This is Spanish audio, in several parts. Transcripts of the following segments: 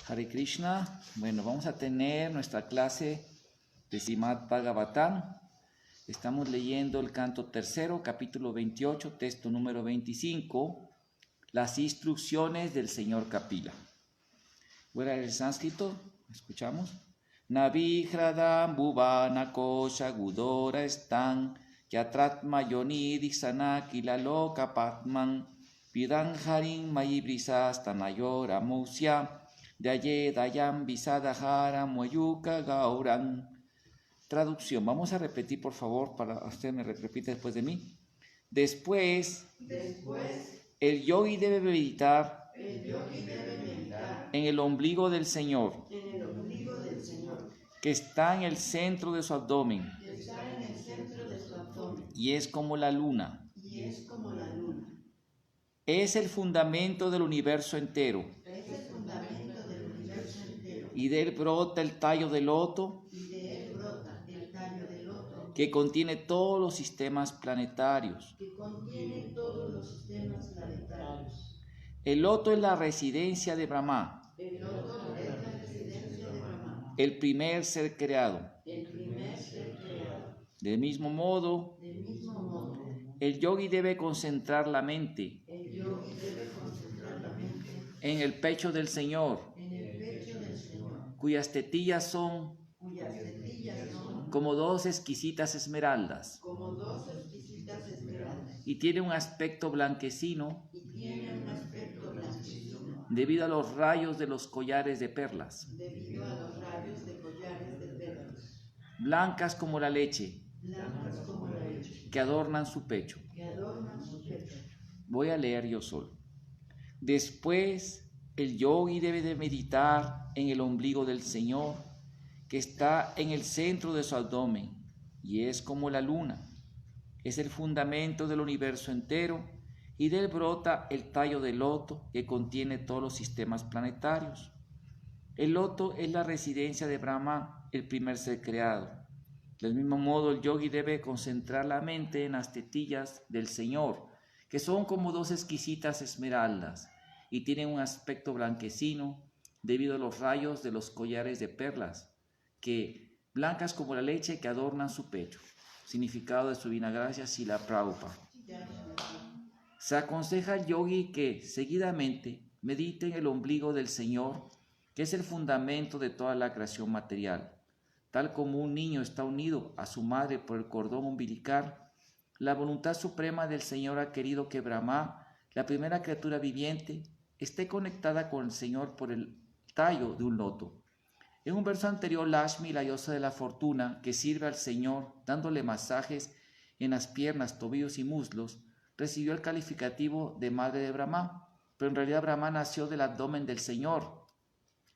Hare Krishna. Bueno, vamos a tener nuestra clase de Srimad Bhagavatam. Estamos leyendo el canto tercero, capítulo 28, texto número 25, las instrucciones del señor Kapila. Voy a leer el sánscrito, ¿escuchamos? Navi hradam bhuvana kosha gudora estan yatratma yoni disana kilaloka patman pidan harin mayibrisas tanayora musya Daye dayam visadahara moyuka gauran. Traducción. Vamos a repetir, por favor, para usted me repite después de mí. Después el yogi debe meditar en el ombligo del Señor, que está en el centro de su abdomen, y es como la luna. Es el fundamento del universo entero. Y de él brota el tallo del loto, que contiene todos los sistemas planetarios. El loto es la residencia de Brahma, el primer ser creado. Del mismo modo, el yogi debe concentrar la mente en el pecho del Señor, cuyas tetillas son como dos exquisitas esmeraldas, y tiene un aspecto blanquecino debido a los rayos de los collares de perlas, blancas como la leche, que adornan su pecho. Voy a leer yo solo. Después, el yogi debe de meditar en el ombligo del Señor, que está en el centro de su abdomen, y es como la luna. Es el fundamento del universo entero, y de él brota el tallo del loto, que contiene todos los sistemas planetarios. El loto es la residencia de Brahma, el primer ser creado. Del mismo modo, el yogi debe concentrar la mente en las tetillas del Señor, que son como dos exquisitas esmeraldas, y tienen un aspecto blanquecino debido a los rayos de los collares de perlas, que blancas como la leche, que adornan su pecho. Significado de su Divina Gracia, Srila Prabhupada. Se aconseja al yogi que seguidamente medite en el ombligo del Señor, que es el fundamento de toda la creación material. Tal como un niño está unido a su madre por el cordón umbilical, la voluntad suprema del Señor ha querido que Brahma, la primera criatura viviente, esté conectada con el Señor por el tallo de un loto. En un verso anterior, Lakshmi, la diosa de la fortuna, que sirve al Señor dándole masajes en las piernas, tobillos y muslos, recibió el calificativo de madre de Brahma, pero en realidad Brahma nació del abdomen del Señor,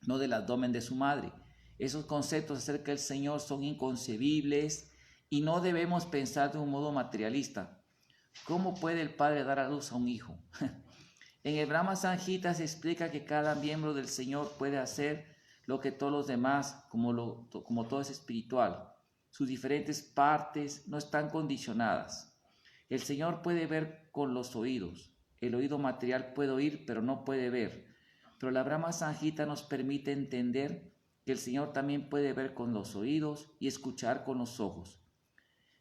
no del abdomen de su madre. Esos conceptos acerca del Señor son inconcebibles y no debemos pensar de un modo materialista. ¿Cómo puede el padre dar a luz a un hijo? En el Brahma Samhita se explica que cada miembro del Señor puede hacer lo que todos los demás, como todo es espiritual. Sus diferentes partes no están condicionadas. El Señor puede ver con los oídos. El oído material puede oír, pero no puede ver. Pero la Brahma Samhita nos permite entender que el Señor también puede ver con los oídos y escuchar con los ojos.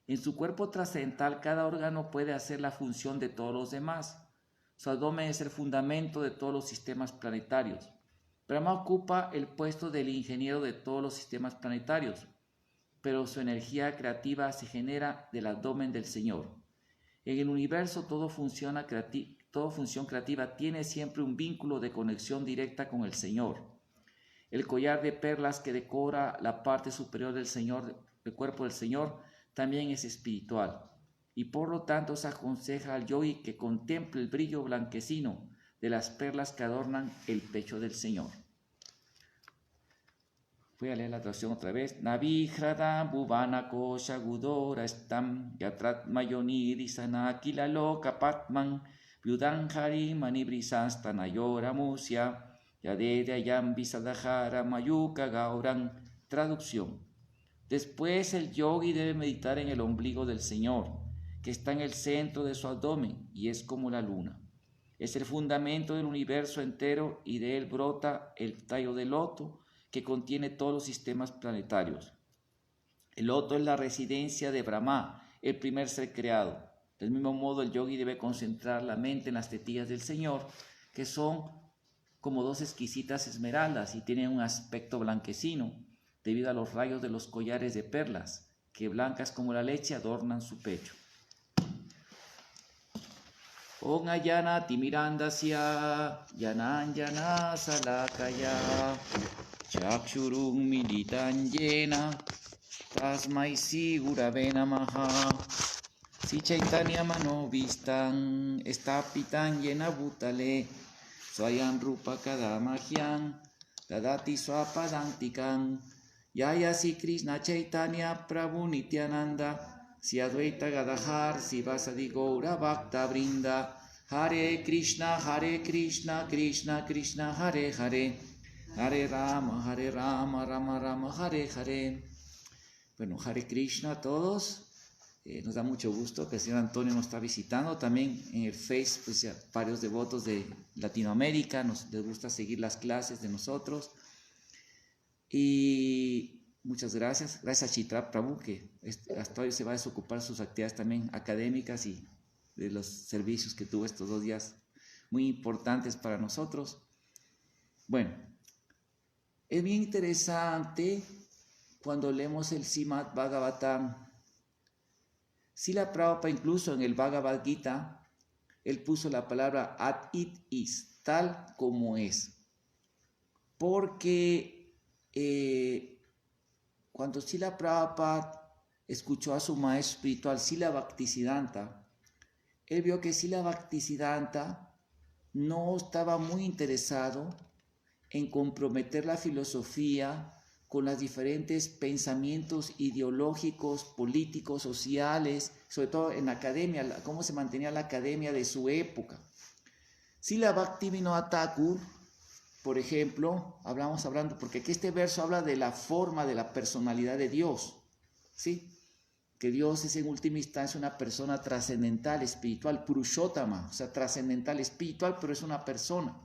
En su cuerpo trascendental, cada órgano puede hacer la función de todos los demás. Su abdomen es el fundamento de todos los sistemas planetarios. Brahma ocupa el puesto del ingeniero de todos los sistemas planetarios, pero su energía creativa se genera del abdomen del Señor. En el universo, toda función creativa tiene siempre un vínculo de conexión directa con el Señor. El collar de perlas que decora la parte superior del cuerpo del Señor, también es espiritual. Y por lo tanto se aconseja al yogi que contemple el brillo blanquecino de las perlas que adornan el pecho del Señor. Voy a leer la traducción otra vez. Navi hradam bhuvana kosha gudora estam yatrat mayoni disana kilaloka patman vyudan hari manibrisas tanayora musya yadedayam visadahara mayuka gauran. Traducción. Después el yogi debe meditar en el ombligo del Señor, que está en el centro de su abdomen y es como la luna. Es el fundamento del universo entero y de él brota el tallo del loto que contiene todos los sistemas planetarios. El loto es la residencia de Brahma, el primer ser creado. Del mismo modo, el yogi debe concentrar la mente en las tetillas del Señor, que son como dos exquisitas esmeraldas y tienen un aspecto blanquecino, debido a los rayos de los collares de perlas, que blancas como la leche adornan su pecho. Om ayana timirandasya yananjana salakaya chakshurum militan yena tasmai sigurave namaha. Si chaitanya manovistan estapitan yena bhutale swayam rupa kadamahyam dadati swapadantikam yaya si Krishna Chaitanya Prabhu Nityananda si Advaita Gadadhar si Vasadi Gaura Bhakta Brinda Hare Krishna Krishna Krishna Hare Hare Hare Rama Rama Rama Hare Hare. Bueno, Hare Krishna a todos. Nos da mucho gusto que el señor Antonio nos está visitando. También en el Face, pues ya varios devotos de Latinoamérica les gusta seguir las clases de nosotros. Y muchas gracias. Gracias a Chitra Prabhu, que hasta hoy se va a desocupar sus actividades también académicas y de los servicios que tuvo estos 2 días muy importantes para nosotros. Bueno, es bien interesante cuando leemos el Srimad Bhagavatam. Srila Prabhupada incluso en el Bhagavad Gita, él puso la palabra as it is, tal como es. Porque cuando Srila Prabhupada escuchó a su maestro espiritual, Srila Bhaktisiddhanta, él vio que Srila Bhaktisiddhanta no estaba muy interesado en comprometer la filosofía con los diferentes pensamientos ideológicos, políticos, sociales, sobre todo en la academia, cómo se mantenía la academia de su época. Srila Bhaktivinoda Thakur, por ejemplo, porque aquí este verso habla de la forma de la personalidad de Dios, ¿sí? Que Dios es en última instancia una persona trascendental, espiritual, Purushottama, o sea, trascendental, espiritual, pero es una persona,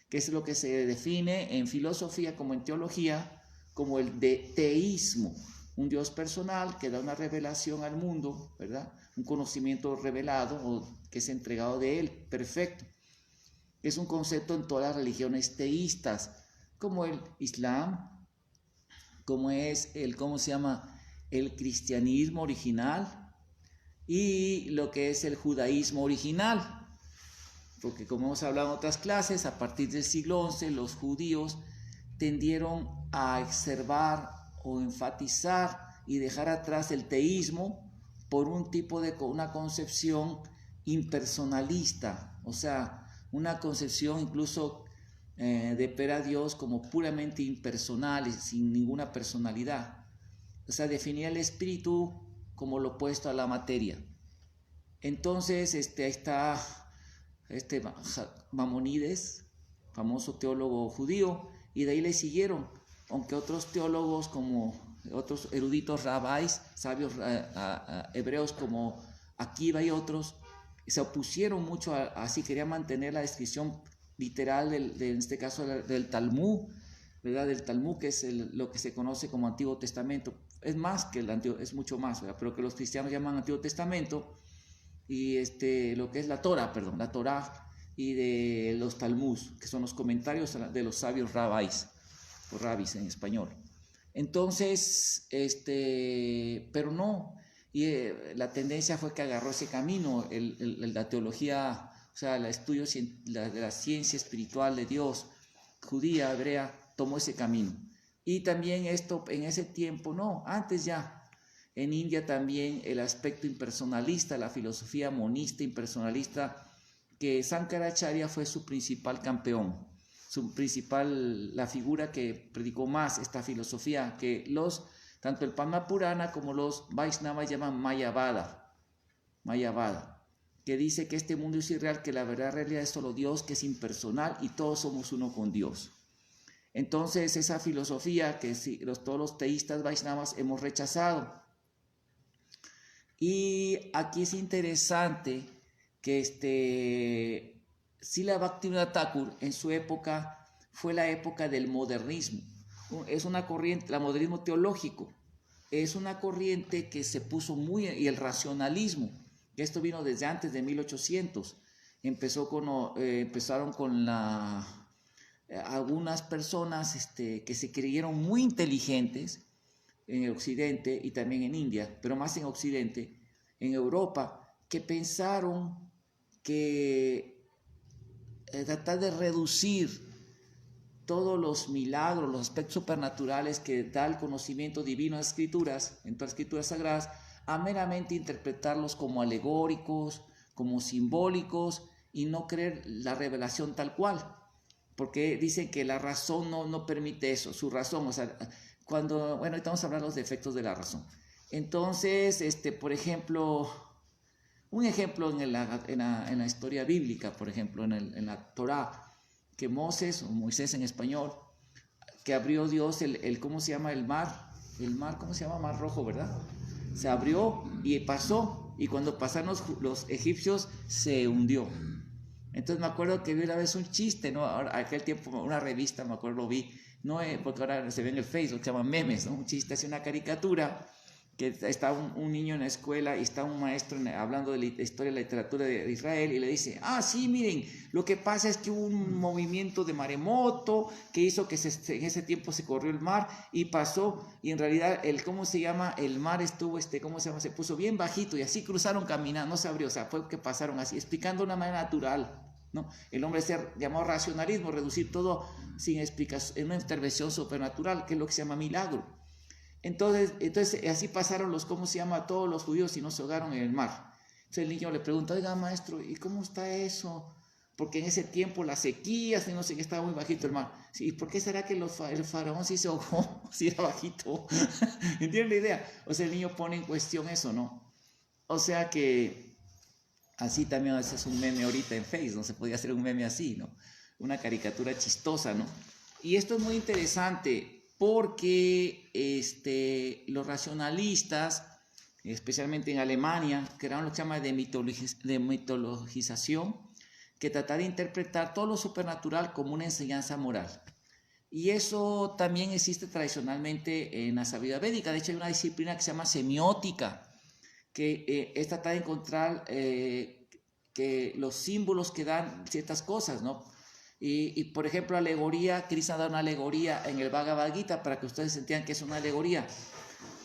que es lo que se define en filosofía como en teología, como el teísmo, un Dios personal que da una revelación al mundo, ¿verdad? Un conocimiento revelado o que es entregado de él, perfecto. Es un concepto en todas las religiones teístas, como el Islam, como es el cristianismo original y lo que es el judaísmo original. Porque como hemos hablado en otras clases, a partir del siglo XI los judíos tendieron a exacerbar o enfatizar y dejar atrás el teísmo por una concepción impersonalista, o sea, una concepción incluso de ver a Dios como puramente impersonal, sin ninguna personalidad. O sea, definía el espíritu como lo opuesto a la materia. Entonces, ahí está Maimónides, famoso teólogo judío, y de ahí le siguieron, aunque otros teólogos como otros eruditos rabáis, sabios hebreos como Akiva y otros, se opusieron mucho así querían mantener la descripción literal en este caso del Talmud, ¿verdad? Del Talmud, que es lo que se conoce como Antiguo Testamento. Es más que el Antiguo, es mucho más, ¿verdad? Pero que los cristianos llaman Antiguo Testamento, y lo que es la Torah y de los Talmuds, que son los comentarios de los sabios rabáis, o rabis en español. Entonces, pero no, y la tendencia fue que agarró ese camino, la teología, o sea, el estudio de la ciencia espiritual de Dios, judía, hebrea, tomó ese camino. Y también esto en ese tiempo, no, antes ya, en India también el aspecto impersonalista, la filosofía monista impersonalista, que Sankaracharya fue su principal campeón, la figura que predicó más esta filosofía, que tanto el Padma Purana como los Vaishnavas llaman Mayavada, que dice que este mundo es irreal, que la verdadera realidad es solo Dios, que es impersonal y todos somos uno con Dios. Entonces esa filosofía que todos los teístas Vaishnavas hemos rechazado. Y aquí es interesante que Srila Bhaktivinoda Thakur en su época fue la época del modernismo. Es una corriente, el modernismo teológico, es una corriente que se puso muy, y el racionalismo, que esto vino desde antes de 1800. Empezaron con algunas personas que se creyeron muy inteligentes en el Occidente y también en India, pero más en Occidente, en Europa, que pensaron que tratar de reducir todos los milagros, los aspectos supernaturales que da el conocimiento divino en las escrituras, en todas las escrituras sagradas, a meramente interpretarlos como alegóricos, como simbólicos, y no creer la revelación tal cual, porque dicen que la razón no permite eso, su razón, o sea, ahorita vamos a hablar de los defectos de la razón. Entonces, por ejemplo, un ejemplo en la historia bíblica, por ejemplo, en la Torá, que Moisés en español, que abrió Dios ¿cómo se llama? El mar, ¿cómo se llama? Mar Rojo, ¿verdad? Se abrió y pasó, y cuando pasaron los egipcios se hundió. Entonces me acuerdo que vi una vez un chiste, ¿no? Ahora, aquel tiempo, una revista, me acuerdo, lo vi, no, porque ahora se ve en el Facebook, se llama memes, ¿no? Un chiste, hace una caricatura, que está un niño en la escuela y está un maestro hablando de la historia y la literatura de Israel, y le dice, sí, miren, lo que pasa es que hubo un movimiento de maremoto que hizo que en ese tiempo se corrió el mar y pasó, y en realidad ¿cómo se llama? El mar estuvo, ¿cómo se llama? Se puso bien bajito y así cruzaron caminando, no se abrió, o sea, fue que pasaron así, explicando de una manera natural, ¿no? El hombre se llamó racionalismo, reducir todo sin explicación, en una intervención supernatural, que es lo que se llama milagro. Entonces así pasaron todos los judíos y no se ahogaron en el mar. Entonces el niño le pregunta, oiga maestro, ¿y cómo está eso? Porque en ese tiempo las sequías y no sé qué, estaba muy bajito el mar. Sí, ¿y por qué será que el faraón sí se ahogó si era bajito? ¿Entienden la idea? O sea, el niño pone en cuestión eso, ¿no? O sea que así también es un meme ahorita en Facebook, no se podía hacer un meme así, ¿no? Una caricatura chistosa, ¿no? Y esto es muy interesante porque los racionalistas, especialmente en Alemania, crearon lo que se llama de mitologización, que trata de interpretar todo lo supernatural como una enseñanza moral. Y eso también existe tradicionalmente en la sabiduría védica. De hecho, hay una disciplina que se llama semiótica, que es tratar de encontrar que los símbolos que dan ciertas cosas, ¿no? Y por ejemplo, alegoría, Krishna da una alegoría en el Bhagavad Gita para que ustedes entiendan que es una alegoría.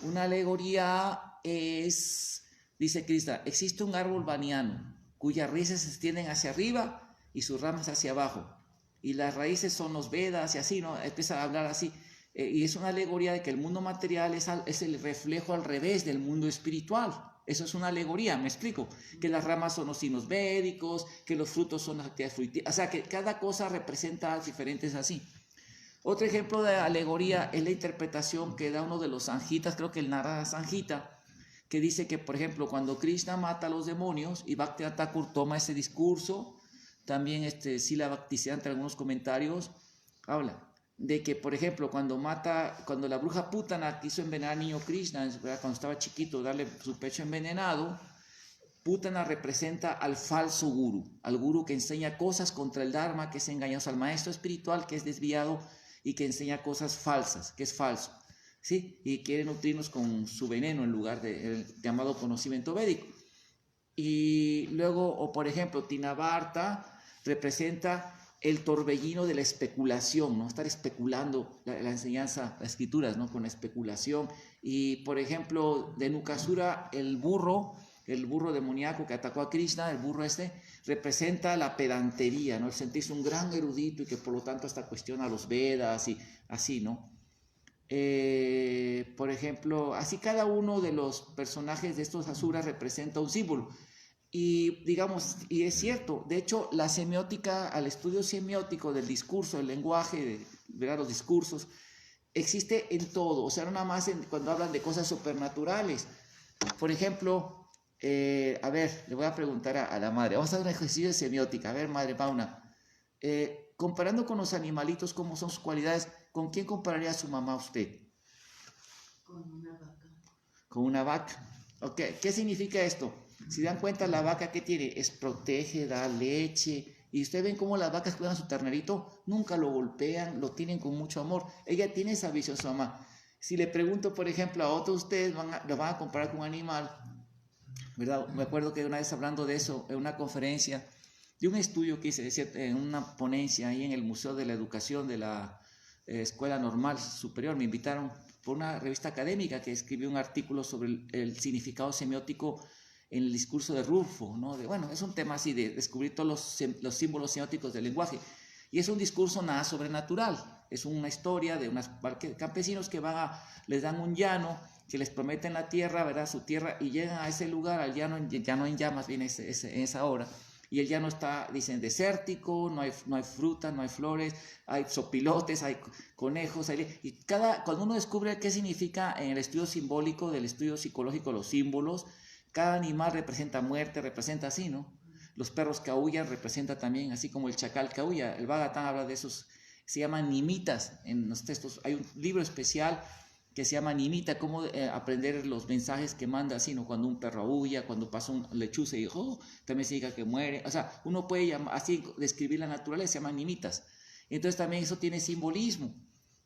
Una alegoría dice Krishna, existe un árbol baniano cuyas raíces se extienden hacia arriba y sus ramas hacia abajo. Y las raíces son los Vedas y así, ¿no? Empieza a hablar así. Y es una alegoría de que el mundo material es el reflejo al revés del mundo espiritual. Eso es una alegoría, me explico, que las ramas son los signos védicos, que los frutos son las actividades fructíferas, o sea, que cada cosa representa diferentes así. Otro ejemplo de alegoría es la interpretación que da uno de los sanjitas, creo que el Narada Sanjita, que dice que, por ejemplo, cuando Krishna mata a los demonios, y Bhaktivinoda Thakur toma ese discurso, también Srila Bhaktisiddhanta, en algunos comentarios, habla de que, por ejemplo, cuando la bruja Putana quiso envenenar al niño Krishna, cuando estaba chiquito, darle su pecho envenenado, Putana representa al falso guru, al guru que enseña cosas contra el Dharma, que es engañoso, al maestro espiritual que es desviado y que enseña cosas falsas, que es falso, ¿sí? Y quiere nutrirnos con su veneno en lugar del llamado conocimiento védico. Y luego, o por ejemplo, Tinavarta representa el torbellino de la especulación, ¿no? Estar especulando la enseñanza, las escrituras, ¿no? Con la especulación. Y, por ejemplo, de Nukasura, el burro demoníaco que atacó a Krishna, el burro representa la pedantería, ¿no? El sentirse un gran erudito y que por lo tanto hasta cuestiona los Vedas y así, ¿no? Por ejemplo, así cada uno de los personajes de estos asuras representa un símbolo. Y digamos, y es cierto, de hecho la semiótica, al estudio semiótico del discurso, del lenguaje, de los discursos, existe en todo, o sea, no nada más cuando hablan de cosas supernaturales. Por ejemplo, a ver, le voy a preguntar a la madre, vamos a hacer un ejercicio de semiótica, a ver, madre Pauna, comparando con los animalitos, ¿cómo son sus cualidades? ¿Con quién compararía a su mamá usted? Con una vaca. Con una vaca. Okay. ¿Qué significa esto? Si dan cuenta, la vaca, ¿qué tiene? Protege, da leche Y ustedes ven cómo las vacas cuidan a su ternerito, nunca lo golpean, lo tienen con mucho amor. Ella tiene esa visión, su mamá. Si le pregunto, por ejemplo, a otros, ustedes lo van a comparar con un animal, ¿verdad? Me acuerdo que una vez hablando de eso, en una conferencia, de un estudio que hice, en una ponencia ahí en el Museo de la Educación de la Escuela Normal Superior, me invitaron por una revista académica que escribió un artículo sobre el significado semiótico en el discurso de Rulfo, ¿no? Bueno, es un tema así de descubrir todos los símbolos semióticos del lenguaje. Y es un discurso nada sobrenatural, es una historia de unos campesinos que les dan un llano, que les prometen la tierra, ¿verdad? Su tierra, y llegan a ese lugar, al llano en llamas, viene en esa hora. Y el llano está, dicen, desértico, no hay frutas, no hay flores, hay sopilotes, hay conejos, y cuando uno descubre qué significa en el estudio simbólico, del estudio psicológico, los símbolos, cada animal representa muerte, representa así, ¿no? Los perros que aullan representa también, así como el chacal que aulla. El Bhagavatam habla de esos, se llaman nimitas en los textos. Hay un libro especial que se llama Nimita, cómo aprender los mensajes que manda, así, ¿no? Cuando un perro aulla, cuando pasa un lechuza y también significa que muere. O sea, uno puede así describir la naturaleza, se llaman nimitas. Entonces también eso tiene simbolismo.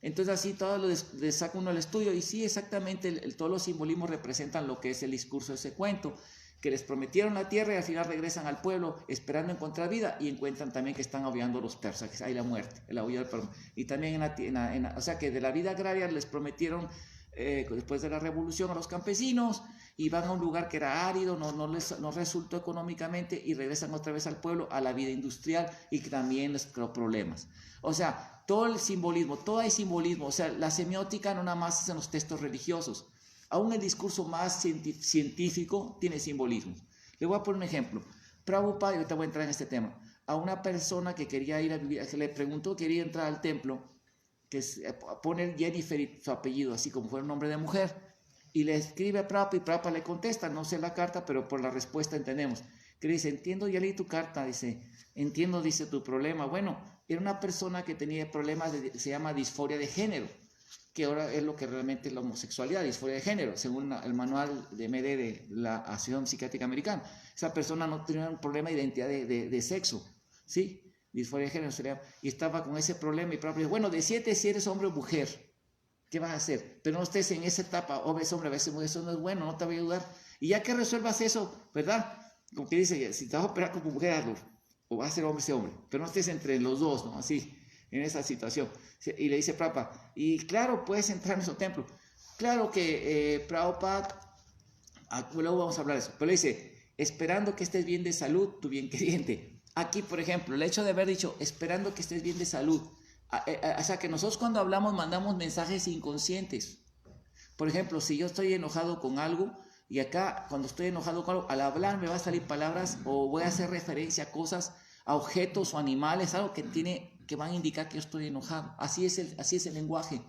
Entonces así todo le saca uno al estudio y sí, exactamente, todos los simbolismos representan lo que es el discurso de ese cuento, que les prometieron la tierra y al final regresan al pueblo esperando encontrar vida y encuentran también que están aullando los persas, que hay la muerte, el aullar del perro. Y también o sea que de la vida agraria les prometieron después de la revolución a los campesinos y van a un lugar que era árido, no resultó económicamente y regresan otra vez al pueblo, a la vida industrial y que también les creó problemas. O sea, todo el simbolismo, todo hay simbolismo, o sea, la semiótica no nada más es en los textos religiosos, aún el discurso más científico tiene simbolismo. Le voy a poner un ejemplo. Prabhupada, y ahorita voy a entrar en este tema, a una persona que quería ir a vivir, que le preguntó, quería entrar al templo, que pone Jennifer su apellido, así como fuera un nombre de mujer, y le escribe a Prabhupada y Prabhupada le contesta, no sé la carta, pero por la respuesta entendemos, que dice, entiendo, ya leí tu carta, dice, entiendo, dice, tu problema. Bueno, era una persona que tenía problemas, se llama disforia de género, que ahora es lo que realmente es la homosexualidad, disforia de género, según el manual de MD de la Asociación Psiquiátrica Americana. Esa persona no tenía un problema de identidad de sexo, ¿sí? Disforia de género, y estaba con ese problema y dijo, bueno, decídete si eres hombre o mujer, ¿qué vas a hacer? Pero no estés en esa etapa, o ves hombre, a veces eso no es bueno, no te va a ayudar. Y ya que resuelvas eso, ¿verdad? Como que dice, si te vas a operar como mujer, hazlo, o vas a ser hombre, ese hombre, pero no estés entre los dos, ¿no? Así, en esa situación. Y le dice Prabhupada, y claro, puedes entrar en su templo. Claro que Prabhupada, luego vamos a hablar de eso, pero le dice, esperando que estés bien de salud, tu bien queriente. Aquí, por ejemplo, el hecho de haber dicho, esperando que estés bien de salud, o sea, que nosotros cuando hablamos mandamos mensajes inconscientes. Por ejemplo, si yo estoy enojado con algo, y acá, cuando estoy enojado con algo, al hablar me va a salir palabras, o voy a hacer referencia a cosas, a objetos o animales, algo que van a indicar que yo estoy enojado. Así es el lenguaje.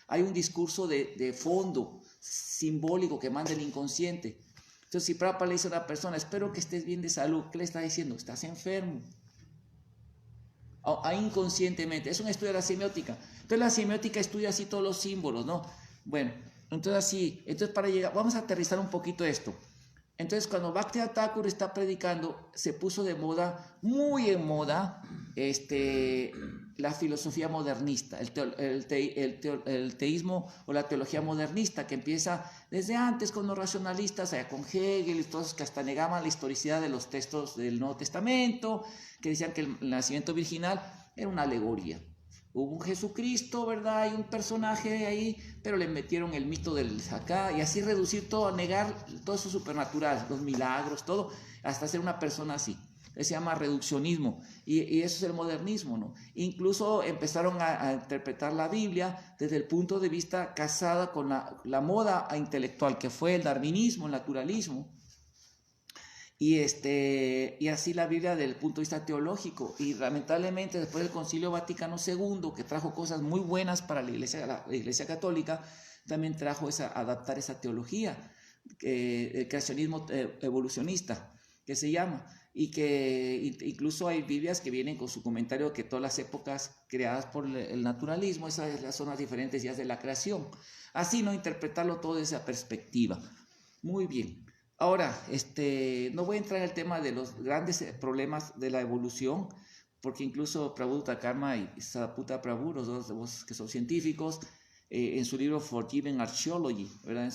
Hay un discurso de fondo, simbólico, que manda el inconsciente. Entonces, si Prabhupada le dice a una persona, espero que estés bien de salud, ¿qué le está diciendo? Estás enfermo. Inconscientemente. Es un estudio de la semiótica. Entonces, la semiótica estudia así todos los símbolos, ¿no? Bueno, entonces así. Entonces, para llegar, vamos a aterrizar un poquito esto. Entonces, cuando Bhaktivinoda Thakur está predicando, se puso de moda, muy en moda, la filosofía modernista, el teísmo o la teología modernista, que empieza desde antes con los racionalistas, con Hegel y todos que hasta negaban la historicidad de los textos del Nuevo Testamento, que decían que el nacimiento virginal era una alegoría. Hubo un Jesucristo, ¿verdad? Hay un personaje ahí, pero le metieron el mito del acá y así reducir todo, a negar todo eso supernatural, los milagros, todo, hasta ser una persona así. Se llama reduccionismo y eso es el modernismo, ¿no? Incluso empezaron a interpretar la Biblia desde el punto de vista casada con la moda intelectual, que fue el darwinismo, el naturalismo. Y así la Biblia desde el punto de vista teológico. Y lamentablemente después del Concilio Vaticano II, que trajo cosas muy buenas para la Iglesia Católica, también trajo adaptar esa teología, el creacionismo evolucionista, que se llama. Y que incluso hay Biblias que vienen con su comentario que todas las épocas creadas por el naturalismo, esas son las diferentes días de la creación. Así, ¿no? Interpretarlo todo desde esa perspectiva. Muy bien. Ahora, no voy a entrar en el tema de los grandes problemas de la evolución, porque incluso Prabhu Karma y Sadaputa Prabhu, los dos que son científicos, en su libro Forgiven Archaeology, ¿verdad?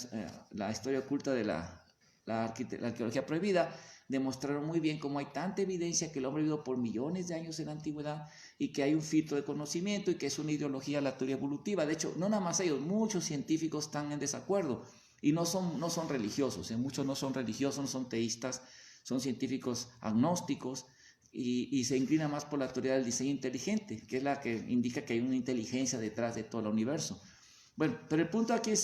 La historia oculta de la arqueología prohibida, demostraron muy bien cómo hay tanta evidencia que el hombre vivió por millones de años en la antigüedad y que hay un filtro de conocimiento y que es una ideología la teoría evolutiva. De hecho, no nada más ellos, muchos científicos están en desacuerdo y no son religiosos, muchos no son religiosos, no son teístas, son científicos agnósticos y se inclina más por la teoría del diseño inteligente, que es la que indica que hay una inteligencia detrás de todo el universo. Bueno, pero el punto aquí es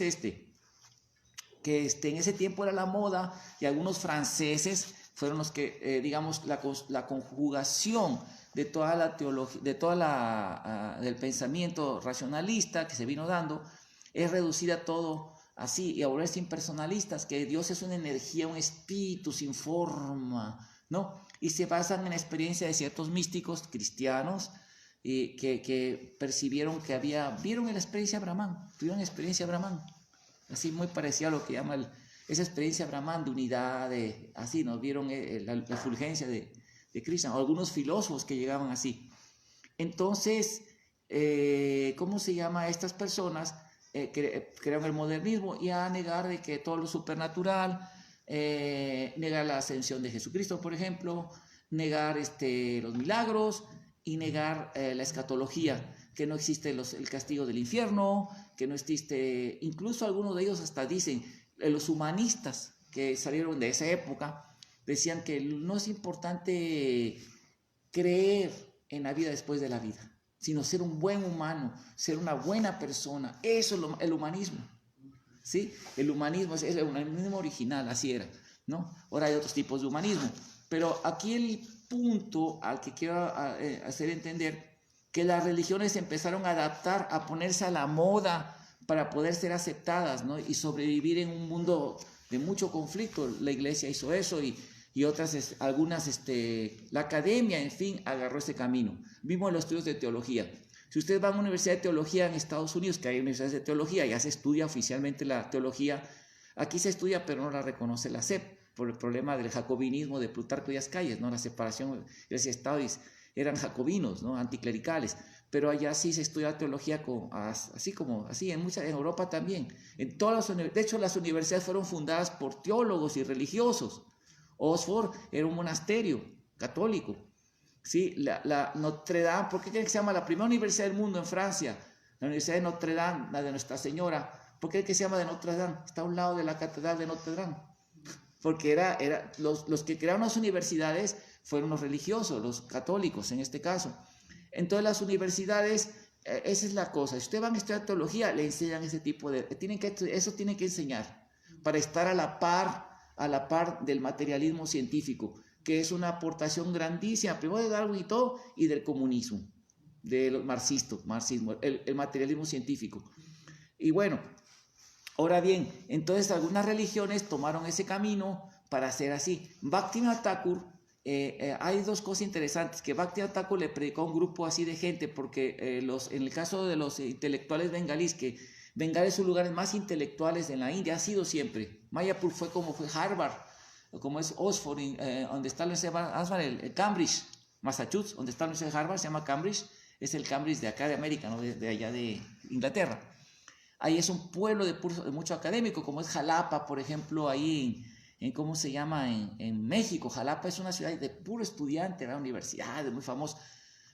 que en ese tiempo era la moda y algunos franceses fueron los que, digamos, la conjugación de toda la teología, del pensamiento racionalista que se vino dando, es reducir a todo así y a volverse impersonalistas, que Dios es una energía, un espíritu sin forma, ¿no? Y se basan en la experiencia de ciertos místicos cristianos que percibieron vieron la experiencia Brahman, tuvieron experiencia Brahman, así muy parecida a lo que llama esa experiencia Brahman de unidad, así nos vieron la fulgencia de Krishna, o algunos filósofos que llegaban así. Entonces, ¿cómo se llama? Estas personas crearon el modernismo y a negar de que todo lo supernatural, negar la ascensión de Jesucristo, por ejemplo, negar los milagros y negar la escatología, que no existe el castigo del infierno, que no existe, incluso algunos de ellos hasta dicen, los humanistas que salieron de esa época, decían que no es importante creer en la vida después de la vida, sino ser un buen humano, ser una buena persona. Eso es el humanismo, ¿sí? El humanismo es el humanismo original, así era, ¿no? Ahora hay otros tipos de humanismo, pero aquí el punto al que quiero hacer entender que las religiones empezaron a adaptar, a ponerse a la moda para poder ser aceptadas, ¿no? Y sobrevivir en un mundo de mucho conflicto. La iglesia hizo eso y otras, algunas, la academia, en fin, agarró ese camino. Vimos los estudios de teología. Si ustedes van a una universidad de teología en Estados Unidos, que hay universidades de teología, ya se estudia oficialmente la teología, aquí se estudia pero no la reconoce la SEP, por el problema del jacobinismo de Plutarco y Calles, ¿no? La separación de ese Estado eran jacobinos, ¿no? Anticlericales, pero allá sí se estudia teología así en Europa también. De hecho, las universidades fueron fundadas por teólogos y religiosos. Oxford era un monasterio católico, ¿sí? La Notre Dame, ¿por qué creen que se llama la primera universidad del mundo en Francia? La Universidad de Notre Dame, la de Nuestra Señora. ¿Por qué creen que se llama de Notre Dame? Está a un lado de la Catedral de Notre Dame. Porque los que crearon las universidades fueron los religiosos, los católicos en este caso. Entonces las universidades, esa es la cosa. Si ustedes van a estudiar teología, le enseñan ese tipo de... Eso tienen que enseñar para estar a la par del materialismo científico, que es una aportación grandísima, primero de Darwin y todo, y del comunismo, del marxismo, el materialismo científico. Y bueno, ahora bien, entonces algunas religiones tomaron ese camino para hacer así. Bhaktivinoda Thakur, hay dos cosas interesantes, que Bhaktivinoda Thakur le predicó a un grupo así de gente, porque en el caso de los intelectuales bengalíes, que Bengal es un lugar más intelectuales en la India, ha sido siempre. Mayapur fue Harvard, como es Oxford, donde está el Cambridge, Massachusetts, donde está la Universidad de Harvard, se llama Cambridge, es el Cambridge de acá de América, ¿no? de allá de Inglaterra. Ahí es un pueblo de mucho académico, como es Jalapa, por ejemplo, ahí ¿cómo se llama? En México. Jalapa es una ciudad de puro estudiante, la universidad, muy famoso.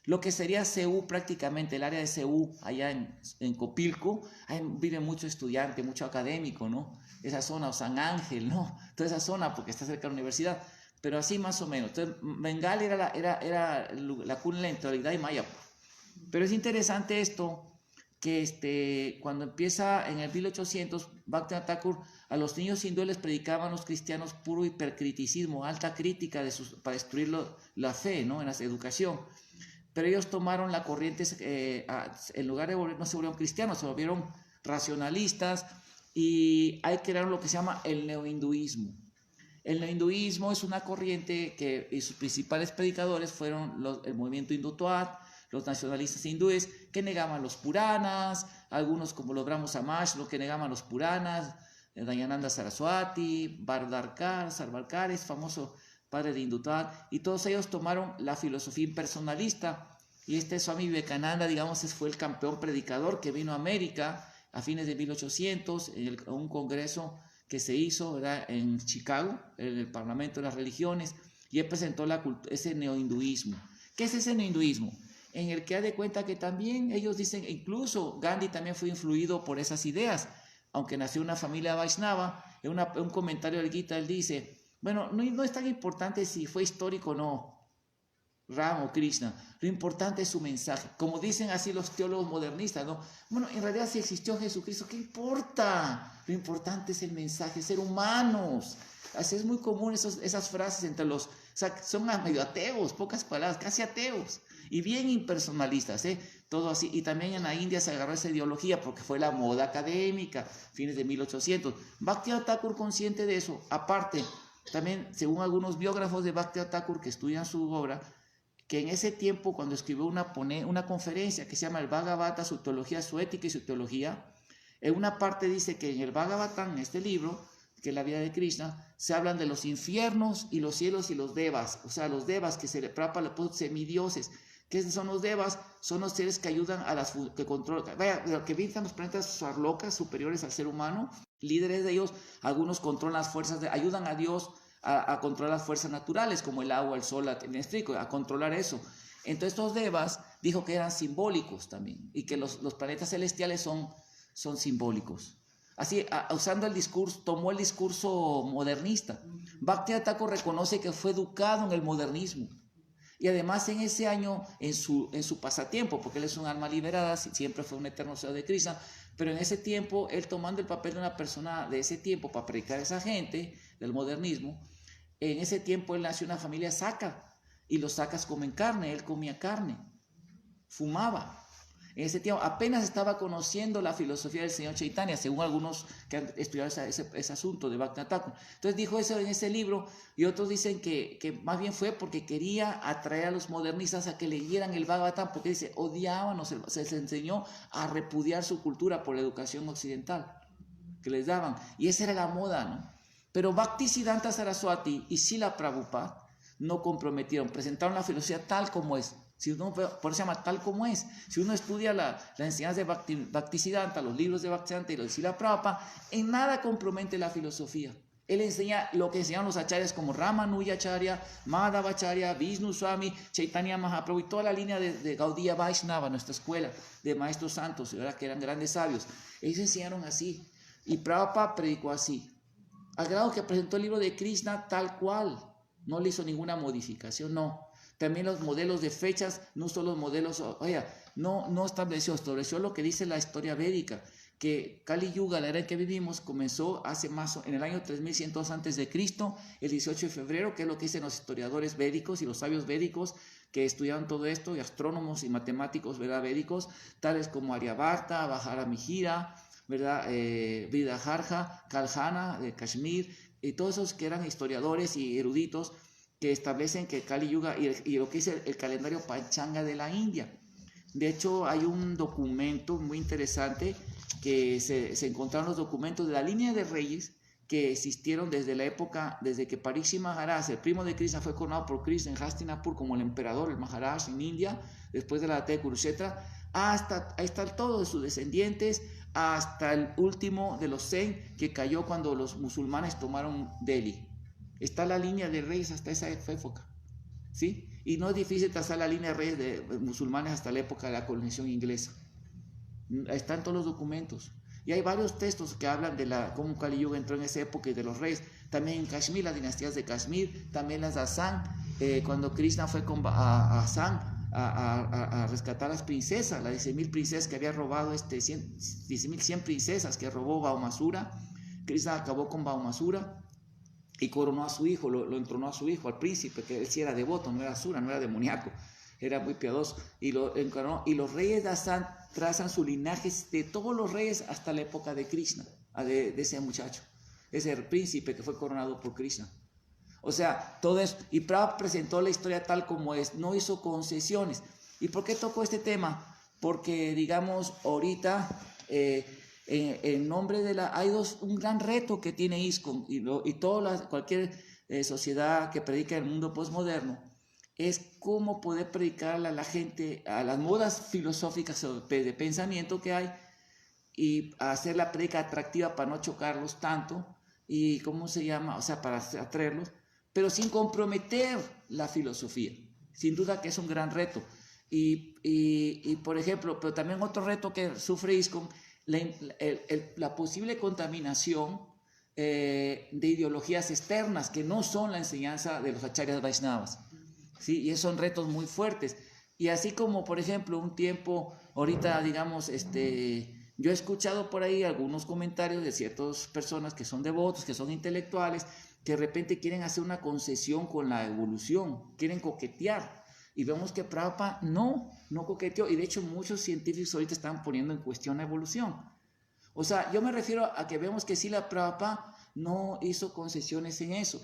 Lo que sería CEU prácticamente, el área de CEU, allá en Copilco, ahí vive mucho estudiante, mucho académico, ¿no? Esa zona, o San Ángel, ¿no? Toda esa zona, porque está cerca de la universidad, pero así más o menos. Entonces, Bengal era la cuna de la intelectualidad y Mayapur. Pero es interesante esto, que cuando empieza en el 1800, Bhaktivinoda Thakur, a los niños hindúes les predicaban los cristianos puro hipercriticismo, alta crítica para destruir la fe, ¿no? En la educación. Pero ellos tomaron la corriente, en lugar de no se volvieron cristianos, se volvieron racionalistas y ahí crearon lo que se llama el neohinduismo. El neohinduismo es una corriente y sus principales predicadores fueron el movimiento hindutva, los nacionalistas hindúes que negaban los Puranas, algunos como los Brahmo Samaj, los que negaban los Puranas, Dayananda Saraswati, Sarvarkar es famoso padre de Hindutva, y todos ellos tomaron la filosofía impersonalista. Y este Swami Vivekananda, digamos, fue el campeón predicador que vino a América a fines de 1800 en un congreso que se hizo, ¿verdad?, en Chicago, en el Parlamento de las Religiones, y él presentó ese neohinduismo. ¿Qué es ese neohinduismo? En el que ha de cuenta que también ellos dicen, incluso Gandhi también fue influido por esas ideas, aunque nació en una familia Vaishnava. En un comentario del Gita él dice, bueno, no es tan importante si fue histórico o no, Ram o Krishna, lo importante es su mensaje, como dicen así los teólogos modernistas, ¿no? Bueno, en realidad si existió Jesucristo, ¿qué importa? Lo importante es el mensaje, ser humanos. Así es muy común esas frases entre los, o sea, son medio ateos, pocas palabras, casi ateos, y bien impersonalistas, todo así. Y también en la India se agarró esa ideología porque fue la moda académica, fines de 1800. Bhaktivinoda Thakur, consciente de eso, aparte, también según algunos biógrafos de Bhaktivinoda Thakur que estudian su obra, que en ese tiempo, cuando escribió una conferencia que se llama el Bhagavata, su teología, su ética y su teología, en una parte dice que en el Bhagavatam, en este libro, que es la vida de Krishna, se hablan de los infiernos y los cielos y los devas, o sea, los devas que Prabhupada le puso semidioses. ¿Qué son los devas? Son los seres que ayudan a que controlan, que habitan los planetas sarlokas superiores al ser humano, líderes de ellos, algunos controlan las fuerzas, ayudan a Dios a controlar las fuerzas naturales, como el agua, el sol, el eléctrico, a controlar eso. Entonces estos devas dijo que eran simbólicos también, y que los planetas celestiales son simbólicos. Así, usando el discurso, tomó el discurso modernista. Bhaktivinoda Thakur reconoce que fue educado en el modernismo. Y además en ese año, en su pasatiempo, porque él es un alma liberada, siempre fue un eterno deseo de Krishna, pero en ese tiempo, él tomando el papel de una persona de ese tiempo para predicar a esa gente del modernismo, en ese tiempo él nació en una familia saca, y los sacas comen carne, él comía carne, fumaba. En ese tiempo apenas estaba conociendo la filosofía del señor Chaitanya, según algunos que han estudiado ese asunto de Bhaktivinoda Thakur. Entonces dijo eso en ese libro, y otros dicen que más bien fue porque quería atraer a los modernistas a que leyeran el Bhagavatam, porque dice, odiaban, se les enseñó a repudiar su cultura por la educación occidental que les daban, y esa era la moda, ¿no? Pero Bhaktisiddhanta Saraswati y Srila Prabhupada no comprometieron, presentaron la filosofía tal como es. Si uno, por eso se llama tal como es. Si uno estudia la enseñanza de Bhaktisiddhanta, los libros de Bhaktisiddhanta y los de Srila Prabhupada, en nada compromete la filosofía. Él enseña lo que enseñaron los acharyas como Ramanujacharya, Madhavacharya, Vishnu Swami, Chaitanya Mahaprabhu y toda la línea de Gaudiya Vaishnava, nuestra escuela de maestros santos, ¿verdad?, que eran grandes sabios. Ellos enseñaron así. Y Prabhupada predicó así. Al grado que presentó el libro de Krishna tal cual. No le hizo ninguna modificación, no. También los modelos de fechas, no solo los modelos, no estableció lo que dice la historia védica, que Kali Yuga, la era en que vivimos, comenzó en el año 3100 antes de Cristo, el 18 de febrero, que es lo que dicen los historiadores védicos y los sabios védicos que estudiaban todo esto, y astrónomos y matemáticos, ¿verdad?, védicos, tales como Aryabharta, Bajaramihira, ¿verdad?, Vidajarja, Kalhana de Kashmir, y todos esos que eran historiadores y eruditos, que establecen que Kali Yuga y lo que dice el calendario Panchanga de la India. De hecho, hay un documento muy interesante que se encontraron los documentos de la línea de reyes que existieron desde que Parikshit Maharaj, el primo de Krishna, fue coronado por Krishna en Hastinapur como el emperador, el Maharaj en India, después de la batalla de Kurukshetra, ahí están todos sus descendientes, hasta el último de los Zen que cayó cuando los musulmanes tomaron Delhi. Está la línea de reyes hasta esa época, ¿sí? Y no es difícil trazar la línea de reyes de musulmanes hasta la época de la colonización inglesa. Están todos los documentos. Y hay varios textos que hablan de cómo Kali Yuga entró en esa época y de los reyes. También en Kashmir, las dinastías de Kashmir, también las de Assam, cuando Krishna fue a Assam a rescatar a las princesas, las 10.000 princesas que había robado, 10.100 princesas que robó Baumasura. Krishna acabó con Baumasura y coronó a su hijo, lo entronó a su hijo, al príncipe, que él sí era devoto, no era asura, no era demoníaco, era muy piadoso, y lo encarnó. Y los reyes de Assam trazan su linaje de todos los reyes hasta la época de Krishna, de ese muchacho, ese príncipe que fue coronado por Krishna. O sea, todo eso. Y Prabhupada presentó la historia tal como es, no hizo concesiones. ¿Y por qué tocó este tema? Porque, digamos, ahorita, en nombre de hay un gran reto que tiene ISKCON, y cualquier sociedad que predica el mundo postmoderno, es cómo poder predicarle a la gente, a las modas filosóficas de pensamiento que hay, y hacer la prédica atractiva para no chocarlos tanto, y ¿cómo se llama? O sea, para atraerlos, pero sin comprometer la filosofía. Sin duda que es un gran reto. Y por ejemplo, pero también otro reto que sufre ISKCON, la posible contaminación de ideologías externas que no son la enseñanza de los acharyas Vaishnavas. ¿Sí? Y esos son retos muy fuertes. Y así como, por ejemplo, un tiempo, ahorita, digamos, yo he escuchado por ahí algunos comentarios de ciertas personas que son devotos, que son intelectuales, que de repente quieren hacer una concesión con la evolución, quieren coquetear. Y vemos que Prabhupada no coqueteó. Y de hecho muchos científicos ahorita están poniendo en cuestión la evolución. O sea, yo me refiero a que vemos que sí, la Prabhupada no hizo concesiones en eso.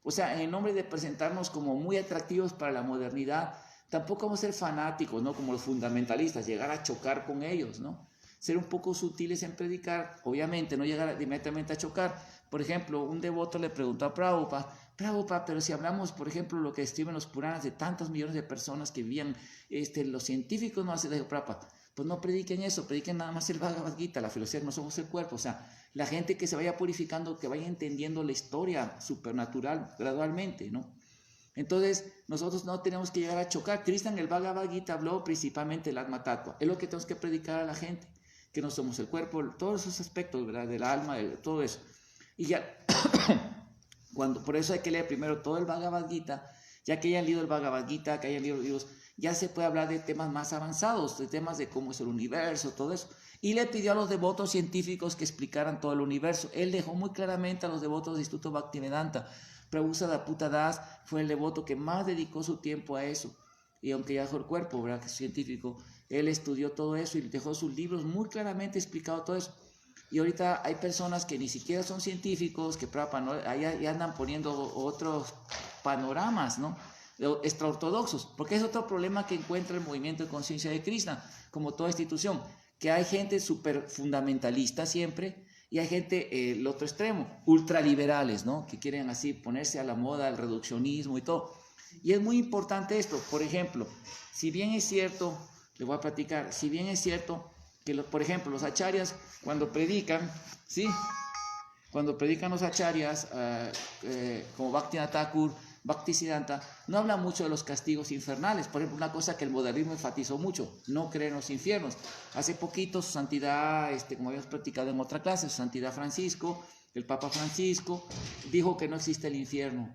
O sea, en el nombre de presentarnos como muy atractivos para la modernidad, tampoco vamos a ser fanáticos, ¿no? Como los fundamentalistas, llegar a chocar con ellos, ¿no? Ser un poco sutiles en predicar, obviamente, no llegar inmediatamente a chocar. Por ejemplo, un devoto le preguntó a Prabhupada, pero si hablamos, por ejemplo, lo que escriben los Puranas de tantos millones de personas que vivían, los científicos no hacen, dijo Prabhupada, pues no prediquen eso, prediquen nada más el Bhagavad Gita, la filosofía, no somos el cuerpo. O sea, la gente que se vaya purificando, que vaya entendiendo la historia supernatural gradualmente, ¿no? Entonces, nosotros no tenemos que llegar a chocar. Krishna en el Bhagavad Gita habló principalmente del Atma Tattva. Es lo que tenemos que predicar a la gente, que no somos el cuerpo, todos esos aspectos, ¿verdad? Del alma, todo eso. Y ya, por eso hay que leer primero todo el Bhagavad Gita, ya que hayan leído el Bhagavad Gita, que hayan leído los libros, ya se puede hablar de temas más avanzados, de temas de cómo es el universo, todo eso. Y le pidió a los devotos científicos que explicaran todo el universo. Él dejó muy claramente a los devotos del Instituto Bhaktivedanta. Prabhupada Das fue el devoto que más dedicó su tiempo a eso. Y aunque ya dejó el cuerpo, ¿verdad?, que es científico, él estudió todo eso y dejó sus libros muy claramente explicado todo eso. Y ahorita hay personas que ni siquiera son científicos, que ya andan poniendo otros panoramas, ¿no?, extraortodoxos, porque es otro problema que encuentra el movimiento de conciencia de Krishna, como toda institución, que hay gente súper fundamentalista siempre, y hay gente, el otro extremo, ultraliberales, ¿no?, que quieren así ponerse a la moda, el reduccionismo y todo. Y es muy importante esto. Por ejemplo, si bien es cierto, le voy a platicar, si bien es cierto que, por ejemplo, los acharyas, cuando predican, ¿sí?, cuando predican los acharyas, como Bhaktivinoda Thakur, Bhaktisiddhanta, no habla mucho de los castigos infernales. Por ejemplo, una cosa que el modernismo enfatizó mucho, no creen en los infiernos. Hace poquito su santidad, como habíamos platicado en otra clase, su santidad Francisco, el Papa Francisco, dijo que no existe el infierno.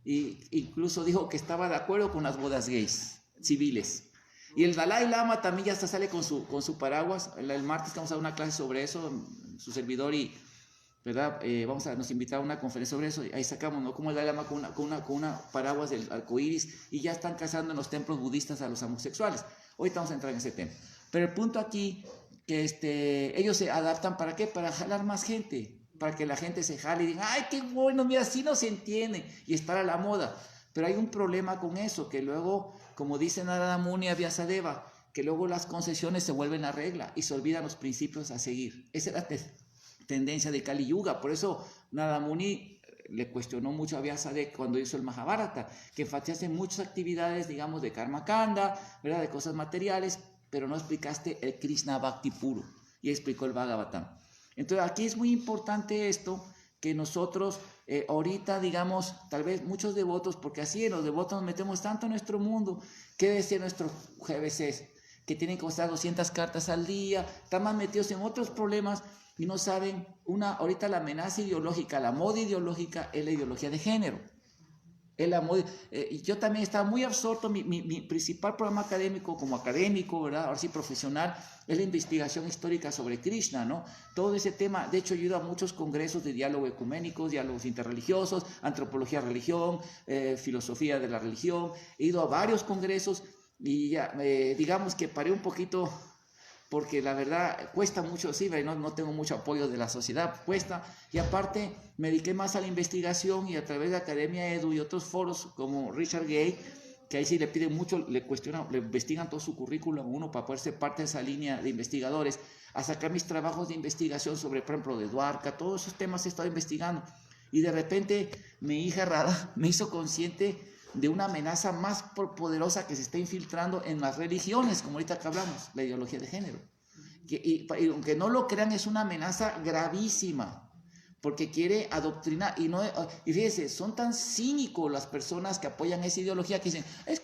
Y incluso dijo que estaba de acuerdo con las bodas gays, civiles. Y el Dalai Lama también ya hasta sale con su paraguas. El martes vamos a dar una clase sobre eso, su servidor y... ¿verdad? Nos invitaron a una conferencia sobre eso, y ahí sacamos, ¿no?, como el Dalai Lama con una paraguas del arcoíris, y ya están casando en los templos budistas a los homosexuales. Ahorita vamos a entrar en ese tema. Pero el punto aquí, que ellos se adaptan, ¿para qué? Para jalar más gente, para que la gente se jale y diga, ¡ay, qué bueno! Mira, así no se entiende, y estar a la moda. Pero hay un problema con eso, que luego, como dice Narada Muni a Vyasadeva, que luego las concesiones se vuelven la regla y se olvidan los principios a seguir. Esa es la tendencia de Kali Yuga. Por eso Narada Muni le cuestionó mucho a Vyasadeva cuando hizo el Mahabharata, que enfatizaste muchas actividades, digamos, de Karma Kanda, ¿verdad?, de cosas materiales, pero no explicaste el Krishna Bhakti puro, y explicó el Bhagavatam. Entonces aquí es muy importante esto, que nosotros ahorita, digamos, tal vez muchos devotos, porque así en los devotos nos metemos tanto en nuestro mundo, que debe ser nuestros GBCs, que tienen que usar 200 cartas al día, están más metidos en otros problemas, y no saben, ahorita la amenaza ideológica, la moda ideológica es la ideología de género. Yo también estaba muy absorto, mi principal programa académico, como académico, ¿verdad?, ahora sí profesional, es la investigación histórica sobre Krishna, ¿no? Todo ese tema. De hecho, yo he ido a muchos congresos de diálogo ecuménicos, diálogos interreligiosos, antropología religión, filosofía de la religión. He ido a varios congresos y ya, digamos que paré un poquito, porque la verdad cuesta mucho, sí, no tengo mucho apoyo de la sociedad, cuesta, y aparte me dediqué más a la investigación, y a través de Academia Edu y otros foros como Richard Gay, que ahí sí le piden mucho, le cuestionan, le investigan todo su currículum uno para poder ser parte de esa línea de investigadores, a sacar mis trabajos de investigación sobre, por ejemplo, de Dwarka, todos esos temas he estado investigando, Y de repente mi hija Rada me hizo consciente de una amenaza más poderosa que se está infiltrando en las religiones, como ahorita que hablamos, la ideología de género. Y aunque no lo crean, es una amenaza gravísima, porque quiere adoctrinar. Y fíjense, son tan cínicos las personas que apoyan esa ideología que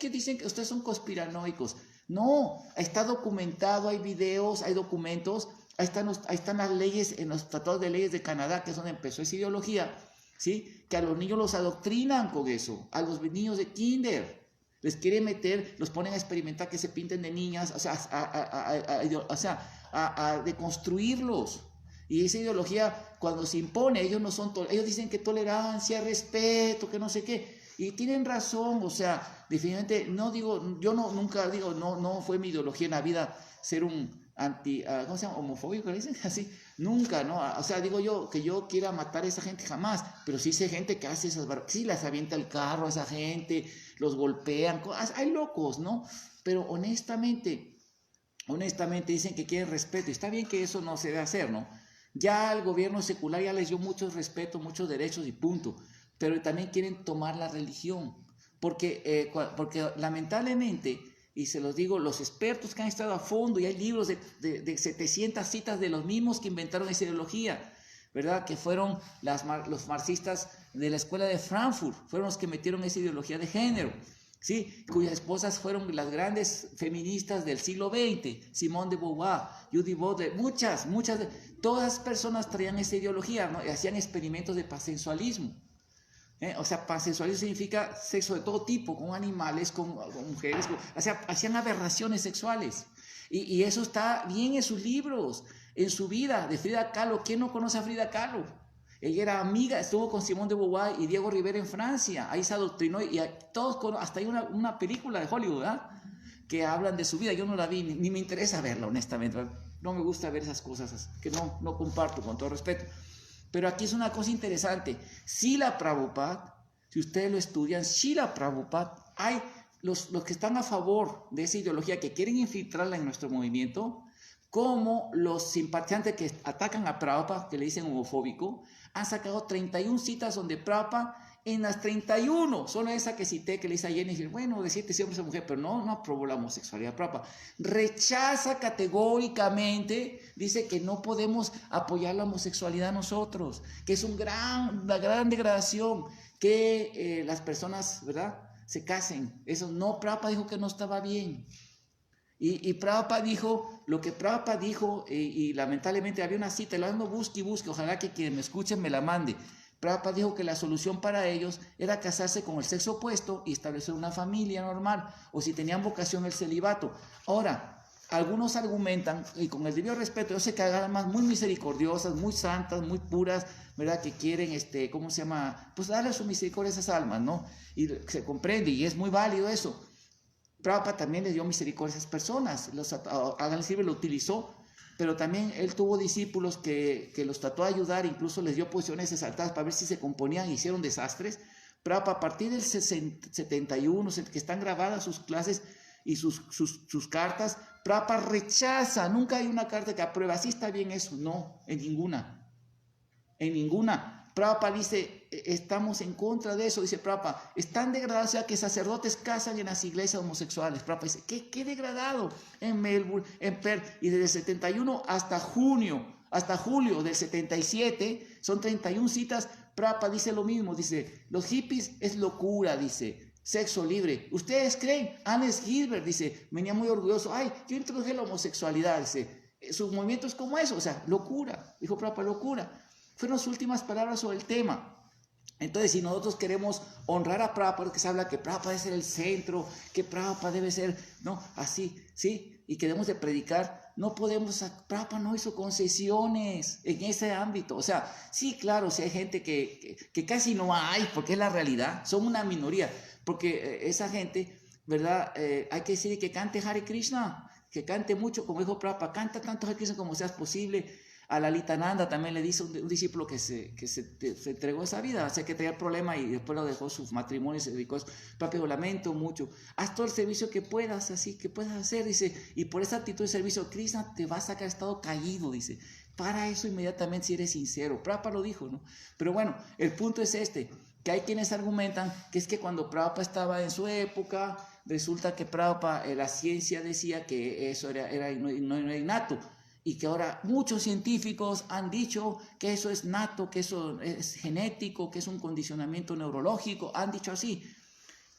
dicen que ustedes son conspiranoicos. No, está documentado, hay videos, hay documentos, ahí están las leyes, en los tratados de leyes de Canadá, que es donde empezó esa ideología, ¿sí? Que a los niños los adoctrinan con eso, a los niños de kinder. Les quieren meter, los ponen a experimentar que se pinten de niñas, a deconstruirlos. Y esa ideología, cuando se impone, ellos dicen que tolerancia, respeto, que no sé qué. Y tienen razón, o sea, definitivamente, no fue mi ideología en la vida ser un ¿cómo se llama? Homofóbico, ¿le dicen? Así, nunca, ¿no? O sea, digo yo, que yo quiera matar a esa gente jamás, pero sí sé gente que hace esas sí las avienta el carro a esa gente, los golpean, hay locos, ¿no? Pero honestamente dicen que quieren respeto, y está bien que eso no se debe hacer, ¿no? Ya el gobierno secular ya les dio mucho respeto, muchos derechos y punto, pero también quieren tomar la religión, porque lamentablemente, y se los digo, los expertos que han estado a fondo, y hay libros de 700 citas de los mismos que inventaron esa ideología, ¿verdad? Que fueron los marxistas de la escuela de Frankfurt, fueron los que metieron esa ideología de género, ¿sí? Cuyas esposas fueron las grandes feministas del siglo XX, Simone de Beauvoir, Judith Butler, muchas, todas personas traían esa ideología, ¿no? Y hacían experimentos de pansensualismo. O sea, pansensualismo significa sexo de todo tipo, con animales, con mujeres, hacían aberraciones sexuales. Y eso está bien en sus libros, en su vida, de Frida Kahlo. ¿Quién no conoce a Frida Kahlo? Ella era amiga, estuvo con Simone de Beauvoir y Diego Rivera en Francia, ahí se adoctrinó, y hasta hay una película de Hollywood, ¿verdad?, que hablan de su vida. Yo no la vi, ni me interesa verla, honestamente, no me gusta ver esas cosas que no comparto, con todo respeto. Pero aquí es una cosa interesante. Srila Prabhupada, si ustedes lo estudian, Srila Prabhupada, hay los que están a favor de esa ideología, que quieren infiltrarla en nuestro movimiento, como los simpatizantes que atacan a Prabhupada, que le dicen homofóbico, han sacado 31 citas donde Prabhupada, en las 31, solo esa que cité, que le dice a Jennifer, bueno, decirte si hombre o mujer, pero no aprobó la homosexualidad. Prabhupada rechaza categóricamente, dice que no podemos apoyar la homosexualidad nosotros, que es una gran degradación que las personas, ¿verdad?, se casen. Eso no, Prabhupada dijo que no estaba bien. Y Prabhupada dijo, lo que Prabhupada dijo, y lamentablemente había una cita, lo ando busque, ojalá que quien me escuche me la mande. Prabhupada dijo que la solución para ellos era casarse con el sexo opuesto y establecer una familia normal, o si tenían vocación el celibato. Ahora, algunos argumentan, y con el debido respeto, yo sé que hay almas muy misericordiosas, muy santas, muy puras, ¿verdad?, que quieren, ¿cómo se llama?, pues darle su misericordia a esas almas, ¿no? Y se comprende, y es muy válido eso. Prabhupada también le dio misericordia a esas personas, Hagan Silver lo utilizó, pero también él tuvo discípulos que los trató de ayudar, incluso les dio posiciones exaltadas para ver si se componían e hicieron desastres. Prabhupada, a partir del 71, que están grabadas sus clases y sus cartas, Prabhupada rechaza, nunca hay una carta que aprueba, así está bien eso, no, en ninguna. Prabhupada dice, estamos en contra de eso, dice Prabhupada, es tan degradado ya que sacerdotes casan en las iglesias homosexuales. Prabhupada dice, ¿qué degradado? En Melbourne, en Perth, y desde el 71 hasta julio del 77, son 31 citas, Prabhupada dice lo mismo, dice, los hippies es locura, dice, sexo libre. ¿Ustedes creen? Hannes Gilbert dice, venía muy orgulloso, yo introduje la homosexualidad, dice, su movimiento es como eso, o sea, locura, dijo Prabhupada, locura. Fueron las últimas palabras sobre el tema. Entonces, si nosotros queremos honrar a Prabhupada, porque se habla que Prabhupada debe ser el centro, que Prabhupada debe ser, ¿no?, así, ¿sí? Y que debemos de predicar, no podemos, Prabhupada no hizo concesiones en ese ámbito. O sea, sí, claro, si hay gente que casi no hay, porque es la realidad, son una minoría, porque esa gente, ¿verdad?, hay que decir que cante Hare Krishna, que cante mucho, como dijo Prabhupada, canta tanto Hare Krishna como sea posible. A Lalitananda también le dice un discípulo que se entregó esa vida, o sea, que tenía el problema y después lo dejó su matrimonio y se dedicó a eso. Propio, lamento mucho. Haz todo el servicio que puedas, así que puedas hacer, dice, y por esa actitud de servicio, Krishna te va a sacar estado caído, dice. Para eso inmediatamente si eres sincero. Prabhupada lo dijo, ¿no? Pero bueno, el punto es este, que hay quienes argumentan que es que cuando Prabhupada estaba en su época, resulta que Prabhupada, la ciencia decía que eso no era innato, y que ahora muchos científicos han dicho que eso es nato, que eso es genético, que es un condicionamiento neurológico, han dicho así.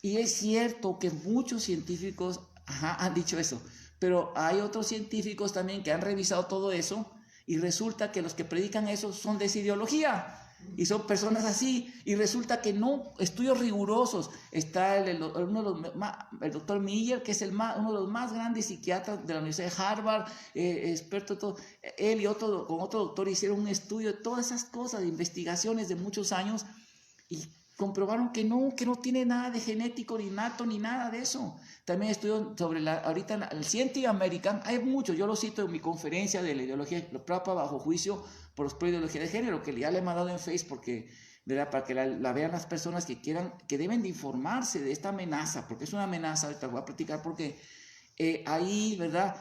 Y es cierto que muchos científicos han dicho eso, pero hay otros científicos también que han revisado todo eso y resulta que los que predican eso son de esa ideología. Y son personas así, y resulta que no, estudios rigurosos. Está el doctor Miller, que es uno de los más grandes psiquiatras de la Universidad de Harvard, experto en todo. Él y con otro doctor hicieron un estudio de todas esas cosas, de investigaciones de muchos años, y comprobaron que no tiene nada de genético, ni nato, ni nada de eso. También estudio sobre ahorita el Scientific American, hay mucho, yo lo cito en mi conferencia de la ideología, Prabhupada bajo juicio por los ideología de género, que ya le he mandado en Facebook, porque, ¿verdad? Para que la vean las personas que quieran, que deben de informarse de esta amenaza, porque es una amenaza, ahorita voy a platicar porque ahí, ¿verdad?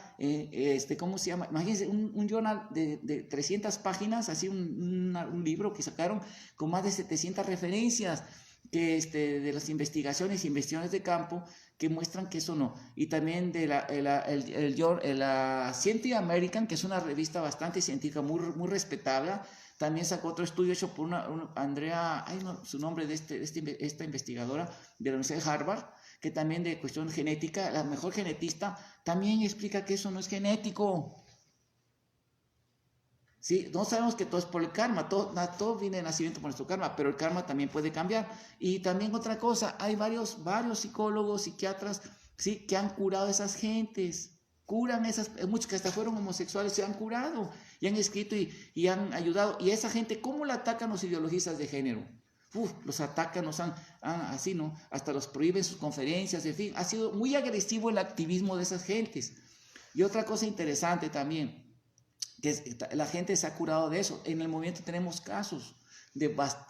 ¿Cómo se llama? Imagínense, un journal de 300 páginas, así un libro que sacaron con más de 700 referencias de las investigaciones de campo que muestran que eso no. Y también de la Scientific American, que es una revista bastante científica, muy respetable. También sacó otro estudio hecho por Andrea, su nombre de esta investigadora de la Universidad de Harvard, que también de cuestión genética, la mejor genetista, también explica que eso no es genético. ¿Sí? No sabemos que todo es por el karma, todo viene de nacimiento por nuestro karma, pero el karma también puede cambiar. Y también otra cosa, hay varios psicólogos, psiquiatras, ¿sí? Que han curado a esas gentes, muchos que hasta fueron homosexuales se han curado, y han escrito y han ayudado. Y esa gente, ¿cómo la atacan los ideologistas de género? Los atacan, así, ¿no? Hasta los prohíben sus conferencias, en fin, ha sido muy agresivo el activismo de esas gentes. Y otra cosa interesante también, que la gente se ha curado de eso. En el movimiento tenemos casos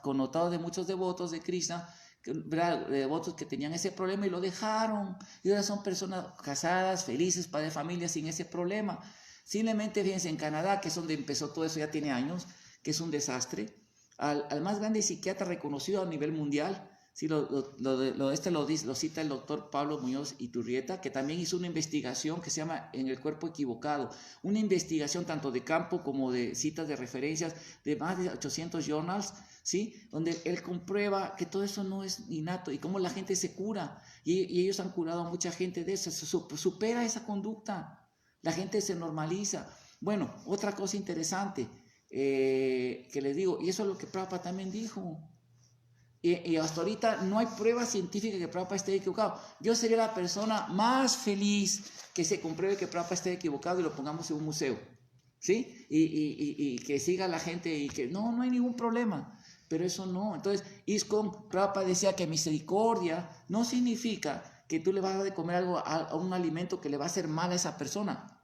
connotados de muchos devotos de Krishna, devotos que tenían ese problema y lo dejaron, y ahora son personas casadas, felices, padres de familia, sin ese problema. Simplemente fíjense, en Canadá, que es donde empezó todo eso, ya tiene años, que es un desastre, al más grande psiquiatra reconocido a nivel mundial, sí, lo cita el doctor Pablo Muñoz Iturrieta, que también hizo una investigación que se llama En el cuerpo equivocado, una investigación tanto de campo como de citas de referencias de más de 800 journals, ¿sí? Donde él comprueba que todo eso no es innato y cómo la gente se cura, y ellos han curado a mucha gente de eso, supera esa conducta, la gente se normaliza. Bueno, otra cosa interesante que les digo, y eso es lo que Prabhupada también dijo, y hasta ahorita no hay prueba científica que Prabhupada esté equivocado. Yo sería la persona más feliz que se compruebe que Prabhupada esté equivocado y lo pongamos en un museo, ¿sí? Y que siga la gente y que no hay ningún problema, pero eso no. Entonces, ISKCON, Prabhupada decía que misericordia no significa que tú le vas a dar de comer algo a un alimento que le va a hacer mal a esa persona.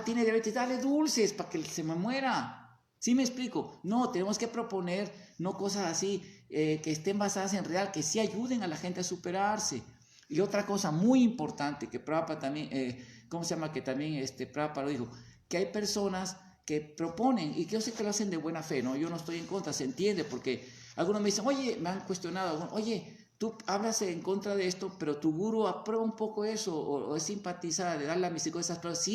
Tiene diabetes, dale dulces para que se me muera. ¿Sí me explico? No, tenemos que proponer no cosas así que estén basadas en real, que sí ayuden a la gente a superarse. Y otra cosa muy importante que Prabhupada también, que también Prabhupada lo dijo, que hay personas que proponen, y que yo sé que lo hacen de buena fe, ¿no? Yo no estoy en contra, se entiende, porque algunos me dicen, oye, me han cuestionado, oye, tú hablas en contra de esto, pero tu gurú aprueba un poco eso, o es simpatizada de dar la misericordia a esas personas.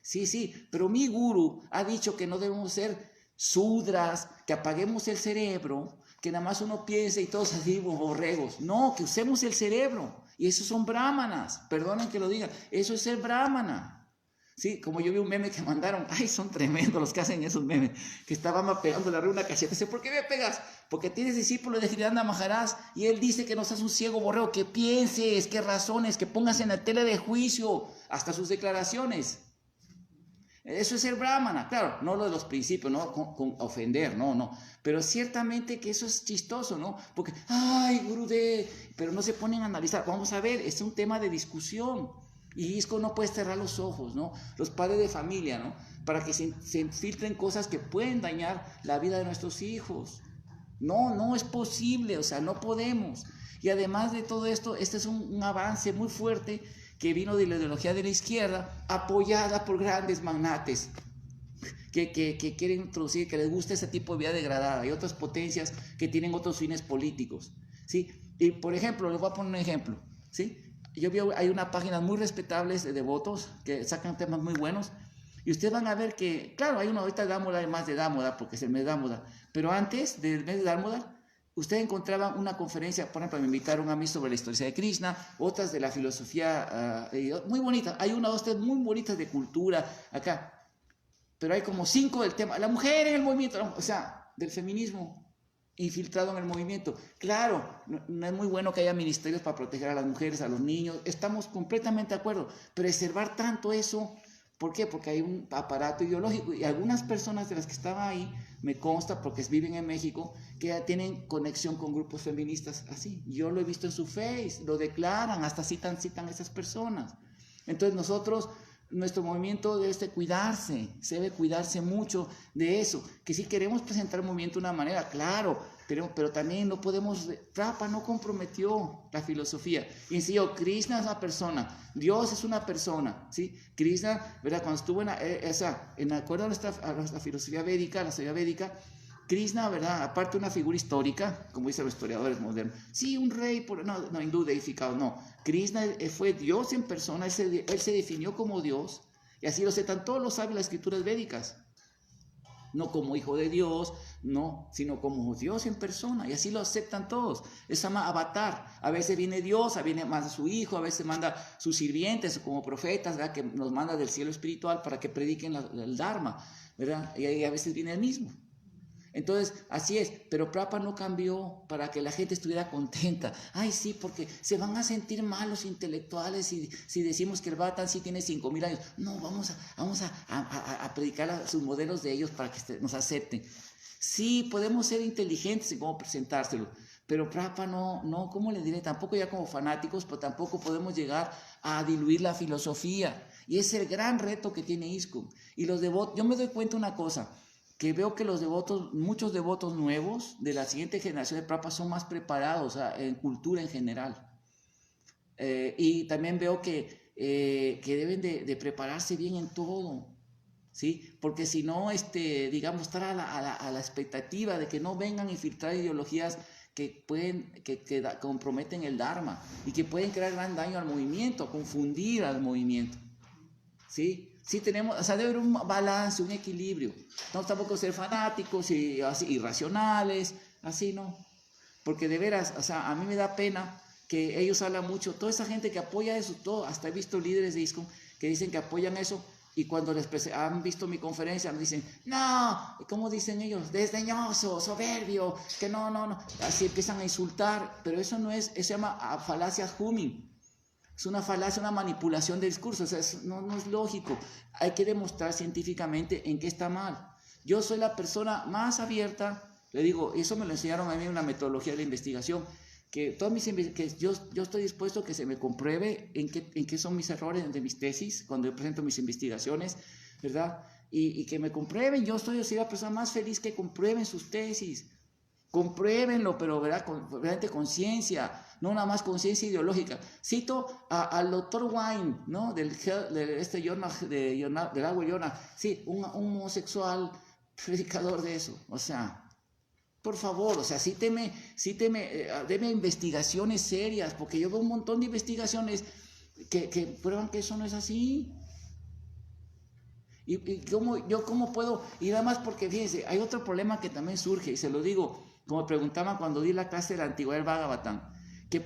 Sí, pero mi gurú ha dicho que no debemos ser sudras, que apaguemos el cerebro, que nada más uno piense y todos así borregos. No, que usemos el cerebro. Y esos son brahmanas, perdonen que lo digan, eso es ser brahmana. Sí, como yo vi un meme que mandaron, son tremendos los que hacen esos memes, que estaba pegándole arriba una cacheta. Dice, ¿por qué me pegas? Porque tienes discípulo de Hridanda Maharaj y él dice que no seas un ciego borrego, que pienses, que razones, que pongas en la tela de juicio hasta sus declaraciones. Eso es ser brahmana, claro, no lo de los principios, no con ofender, no, pero ciertamente que eso es chistoso, ¿no? Porque, Gurudev, pero no se ponen a analizar. Vamos a ver, es un tema de discusión y ISKCON no puede cerrar los ojos, ¿no? Los padres de familia, ¿no? para que se filtren cosas que pueden dañar la vida de nuestros hijos. No es posible, o sea, no podemos. Y además de todo esto, este es un avance muy fuerte que vino de la ideología de la izquierda, apoyada por grandes magnates que quieren introducir, que les gusta ese tipo de vida degradada, y otras potencias que tienen otros fines políticos, ¿sí? Y por ejemplo, les voy a poner un ejemplo, ¿sí? Hay unas páginas muy respetables de devotos que sacan temas muy buenos, y ustedes van a ver que, claro, hay una ahorita de Dámoda, más de Dámoda, porque es el mes de Dámoda, pero antes del mes de Dámoda, ustedes encontraban una conferencia, por ejemplo, me invitaron a mí sobre la historia de Krishna, otras de la filosofía, muy bonitas, hay una o dos muy bonitas de cultura acá, pero hay como 5 del tema, la mujer en el movimiento, o sea, del feminismo infiltrado en el movimiento. Claro, no es muy bueno que haya ministerios para proteger a las mujeres, a los niños, estamos completamente de acuerdo, preservar tanto eso, ¿por qué? Porque hay un aparato ideológico, y algunas personas de las que estaban ahí, me consta, porque viven en México, que ya tienen conexión con grupos feministas así. Yo lo he visto en su Face, lo declaran, hasta citan a esas personas. Entonces nuestro movimiento debe cuidarse, se debe cuidarse mucho de eso, que si queremos presentar el movimiento de una manera, claro, pero también no podemos, Prabhupada no comprometió la filosofía, y enseñó, Krishna es una persona, Dios es una persona, ¿sí? Krishna, ¿verdad? Cuando estuvo en acuerdo a la filosofía védica, la sabiduría védica, Krishna, ¿verdad? Aparte de una figura histórica, como dicen los historiadores modernos, sí, un rey, no hindú deificado, no. Krishna fue Dios en persona, él se definió como Dios, y así lo aceptan todos los sabios de las escrituras védicas. No como hijo de Dios, no, sino como Dios en persona, y así lo aceptan todos. Se llama avatar. A veces viene Dios, a veces manda a su hijo, a veces manda sus sirvientes como profetas, ¿verdad? Que nos manda del cielo espiritual para que prediquen el Dharma, ¿verdad? Y a veces viene el mismo. Entonces, así es, pero Prabhupada no cambió para que la gente estuviera contenta. Ay, sí, porque se van a sentir mal los intelectuales si decimos que el Bhattan sí tiene 5,000 años. No, vamos a predicar a sus modelos de ellos para que nos acepten. Sí, podemos ser inteligentes en cómo presentárselo, pero Prabhupada no, ¿cómo le diré? Tampoco ya como fanáticos, pero tampoco podemos llegar a diluir la filosofía. Y ese es el gran reto que tiene ISKCON. Y los devotos, yo me doy cuenta de una cosa, que veo que muchos devotos nuevos de la siguiente generación de Prabhupada son más preparados, o sea, en cultura en general. Y también veo que deben de prepararse bien en todo, ¿sí? Porque si no, digamos, estar a la expectativa de que no vengan a infiltrar ideologías que comprometen el Dharma y que pueden crear gran daño al movimiento, confundir al movimiento, ¿sí? Sí tenemos, o sea, debe haber un balance, un equilibrio. No tampoco ser fanáticos y así irracionales, así no. Porque de veras, o sea, a mí me da pena que ellos hablan mucho, toda esa gente que apoya eso, hasta he visto líderes de ISKCON que dicen que apoyan eso, y cuando han visto mi conferencia, me dicen, no, ¿cómo dicen ellos? Desdeñoso, soberbio, que no. Así empiezan a insultar, pero eso se llama falacia humming. Es una falacia, una manipulación del discurso, o sea, no es lógico. Hay que demostrar científicamente en qué está mal. Yo soy la persona más abierta, le digo, eso me lo enseñaron a mí en una metodología de la investigación, que yo estoy dispuesto a que se me compruebe en qué son mis errores de mis tesis, cuando yo presento mis investigaciones, ¿verdad? Y que me comprueben, yo soy la persona más feliz que comprueben sus tesis. Compruébenlo, pero ¿verdad? Con realmente conciencia, no nada más conciencia ideológica. Cito al doctor Wine, ¿no? Del agua Yona, sí, un homosexual predicador de eso, o sea, por favor, o sea, deme investigaciones serias, porque yo veo un montón de investigaciones que prueban que eso no es así. ¿Cómo puedo? Y además porque, fíjense, hay otro problema que también surge, y se lo digo, como preguntaban cuando di la clase de la antigüedad del Bhagavatam, que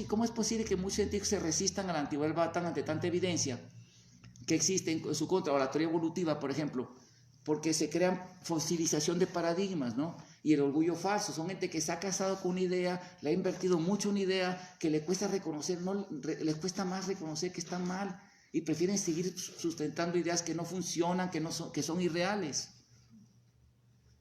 ¿cómo es posible que muchos científicos se resistan a la antigüedad del Bhagavatam ante tanta evidencia que existe en su contra, o la teoría evolutiva, por ejemplo? Porque se crean fosilización de paradigmas, ¿no? Y el orgullo falso. Son gente que se ha casado con una idea, le ha invertido mucho una idea, que le cuesta reconocer, les cuesta más reconocer que están mal, y prefieren seguir sustentando ideas que no funcionan, que son irreales.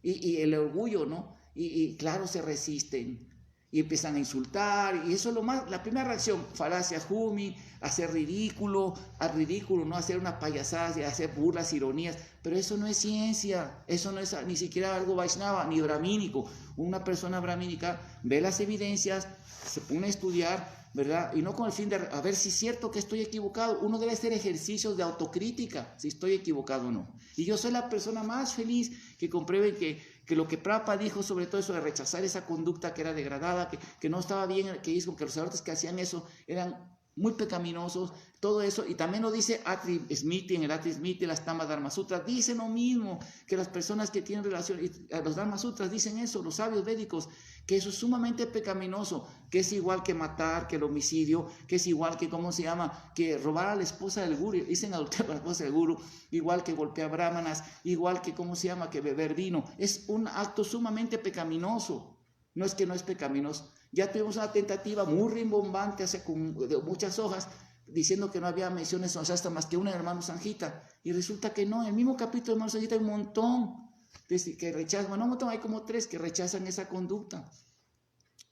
Y el orgullo, ¿no? Y claro, se resisten. y empiezan a insultar, y eso es la primera reacción, falacia, jumi, hacer ridículo, ¿no? Hacer una payasada, hacer burlas, ironías, pero eso no es ciencia, eso no es ni siquiera algo Vaishnava, ni brahmínico. Una persona brahmínica ve las evidencias, se pone a estudiar, ¿verdad? Y no con el fin de a ver si es cierto que estoy equivocado. Uno debe hacer ejercicios de autocrítica, si estoy equivocado o no. Y yo soy la persona más feliz que compruebe que lo que Prabhupada dijo sobre todo eso de rechazar esa conducta que era degradada, que no estaba bien, que dijo que los sacerdotes que hacían eso eran muy pecaminosos, todo eso, y también lo dice Atri Smriti, en el Atri Smriti, las Tama Dharma Sutras, dicen lo mismo, que las personas que tienen relación, los Dharma Sutras dicen eso, los sabios védicos, que eso es sumamente pecaminoso, que es igual que matar, que el homicidio, que es igual que, ¿cómo se llama?, que robar a la esposa del guru, dicen adulterar a la esposa del guru, igual que golpear brahmanas, igual que, ¿cómo se llama?, que beber vino, es un acto sumamente pecaminoso, no es que no es pecaminoso. Ya tuvimos una tentativa muy rimbombante de muchas hojas, diciendo que no había menciones hasta más que una de hermano Sanjita, y resulta que no, en el mismo capítulo de hermano Sanjita hay un montón que rechazan, bueno, un montón, hay como 3 que rechazan esa conducta,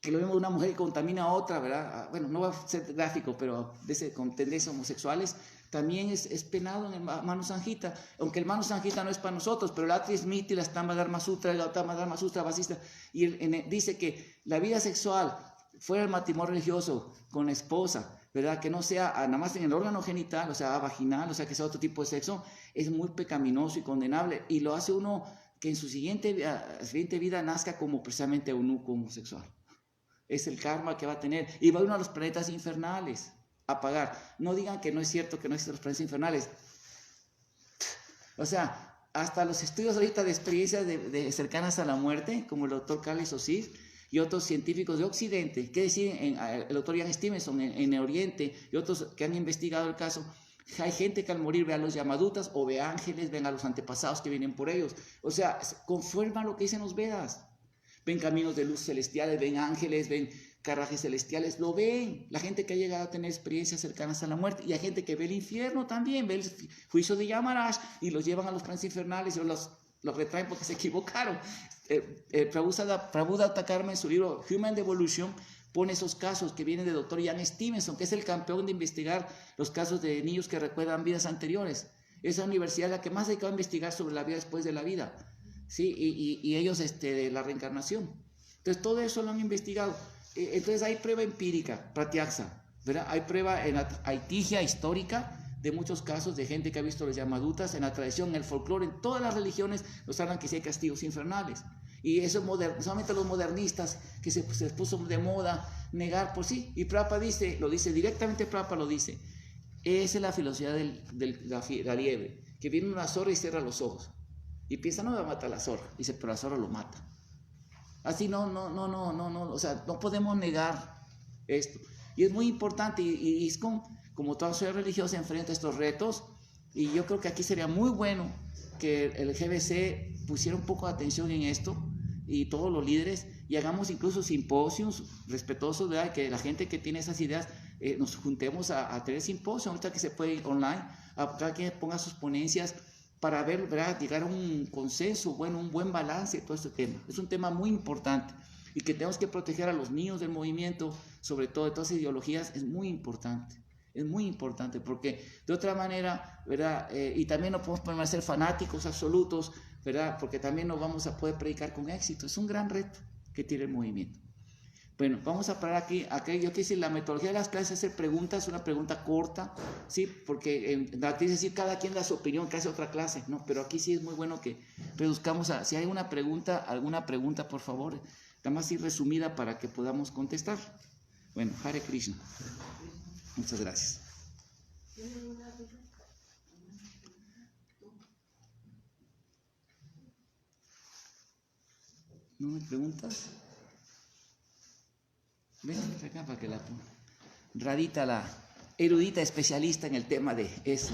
que lo mismo de una mujer que contamina a otra, ¿verdad? Bueno, no va a ser gráfico, pero con tendencias homosexuales, también es penado en el Manu Sanjita, aunque el Manu Sanjita no es para nosotros, pero el Atri Smriti, la Tama Dharma Sutra, el Gautama Dharma Sutra Vasista, y dice que la vida sexual fuera del matrimonio religioso con la esposa, ¿verdad? Que no sea nada más en el órgano genital, o sea, vaginal, o sea, que sea otro tipo de sexo, es muy pecaminoso y condenable, y lo hace uno que en su siguiente vida nazca como precisamente eunuco homosexual. Es el karma que va a tener, y va uno a los planetas infernales a pagar. No digan que no es cierto que no existen los planetas infernales. O sea, hasta los estudios ahorita de experiencias de cercanas a la muerte, como el doctor Carlos Osir y otros científicos de Occidente, que deciden, el doctor Ian Stevenson en Oriente y otros que han investigado el caso, hay gente que al morir ve a los Yamadutas o ve ángeles, ven a los antepasados que vienen por ellos. O sea, confirman lo que dicen los Vedas. Ven caminos de luz celestiales, ven ángeles, ven carruajes celestiales, lo ven. La gente que ha llegado a tener experiencias cercanas a la muerte, y hay gente que ve el infierno también, ve el juicio de Yamaraj y los llevan a los planetas infernales o los retraen porque se equivocaron. Prabhupada Thakurma en su libro Human Devolution pone esos casos que vienen del doctor Ian Stevenson, que es el campeón de investigar los casos de niños que recuerdan vidas anteriores. Esa universidad es la que más se dedicó a investigar sobre la vida después de la vida. ¿Sí? Y ellos de la reencarnación. Entonces todo eso lo han investigado. Entonces hay prueba empírica, pratyaksa, ¿verdad? Hay prueba hay tigia histórica de muchos casos de gente que ha visto los Yamadutas en la tradición, en el folclore, en todas las religiones nos hablan que sí hay castigos infernales. Y eso solamente los modernistas que se les puso de moda negar por sí. Y Prabhupada lo dice directamente, Prabhupada lo dice. Esa es la filosofía de la liebre, que viene una zorra y cierra los ojos. Y piensa, no me va a matar la zorra. Dice, pero la zorra lo mata. Así no, o sea, no podemos negar esto. Y es muy importante, y ISKCON, como toda sociedad religiosa, enfrenta estos retos, y yo creo que aquí sería muy bueno que el GBC pusiera un poco de atención en esto, y todos los líderes, y hagamos incluso simposios respetuosos, ¿verdad? Que la gente que tiene esas ideas, nos juntemos a tener simposios, ahorita que se puede ir online, a cada quien ponga sus ponencias, para ver, ¿verdad?, llegar a un consenso, bueno, un buen balance de todo este tema. Es un tema muy importante y que tenemos que proteger a los niños del movimiento, sobre todo de todas las ideologías, es muy importante porque de otra manera, ¿verdad?, y también no podemos permanecer fanáticos absolutos, ¿verdad?, porque también no vamos a poder predicar con éxito. Es un gran reto que tiene el movimiento. Bueno, vamos a parar aquí. Yo quiero decir, la metodología de las clases es hacer preguntas, una pregunta corta, ¿sí? Porque en la actividad es decir, cada quien da su opinión, que hace otra clase, ¿no? Pero aquí sí es muy bueno que reduzcamos si hay alguna pregunta, por favor, nada más ir resumida para que podamos contestar. Bueno, Hare Krishna. Muchas gracias. ¿No me preguntas? Ven acá para que la ponga. Radita, la erudita especialista en el tema de eso,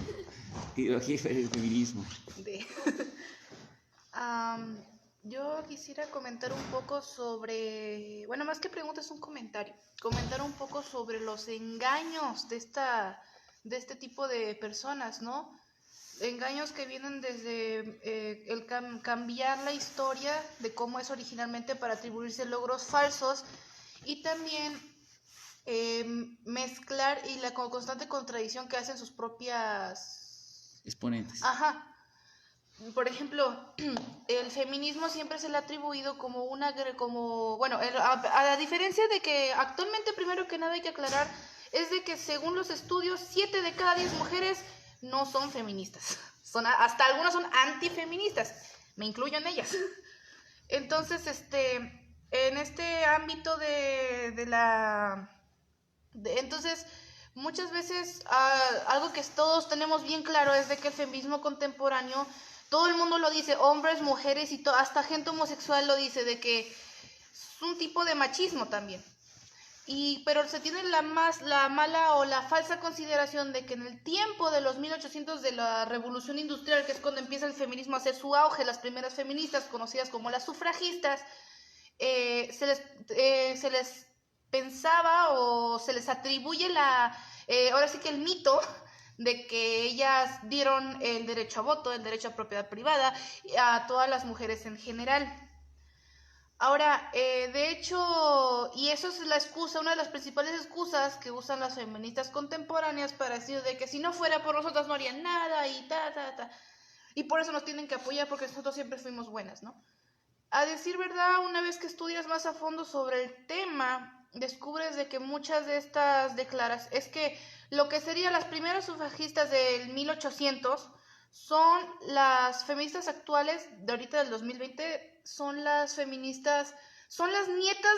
ideología y feminismo. Yo quisiera comentar un poco sobre, bueno, más que preguntas, es un comentario. Comentar un poco sobre los engaños de este tipo de personas, ¿no? Engaños que vienen desde el cambiar la historia de cómo es originalmente para atribuirse logros falsos y también mezclar y la constante contradicción que hacen sus propias exponentes. Ajá. Por ejemplo, el feminismo siempre se le ha atribuido como bueno, a diferencia de que actualmente, primero que nada hay que aclarar, es de que según los estudios, 7 de cada 10 mujeres no son feministas. Hasta algunas son antifeministas. Me incluyo en ellas. Entonces, en este ámbito entonces, muchas veces algo que todos tenemos bien claro es de que el feminismo contemporáneo, todo el mundo lo dice, hombres, mujeres y hasta gente homosexual lo dice, de que es un tipo de machismo también. Pero se tiene la mala o la falsa consideración de que en el tiempo de los 1800 de la Revolución Industrial, que es cuando empieza el feminismo a hacer su auge, las primeras feministas conocidas como las sufragistas, se les pensaba o se les atribuye ahora sí que el mito de que ellas dieron el derecho a voto, el derecho a propiedad privada a todas las mujeres en general. Ahora, de hecho, y eso es la excusa, una de las principales excusas que usan las feministas contemporáneas para decir de que si no fuera por nosotras no harían nada y y por eso nos tienen que apoyar porque nosotros siempre fuimos buenas, ¿no? A decir verdad, una vez que estudias más a fondo sobre el tema, descubres de que muchas de estas declaraciones, es que lo que serían las primeras sufragistas del 1800 son las feministas actuales de ahorita del 2020, son las feministas, son las nietas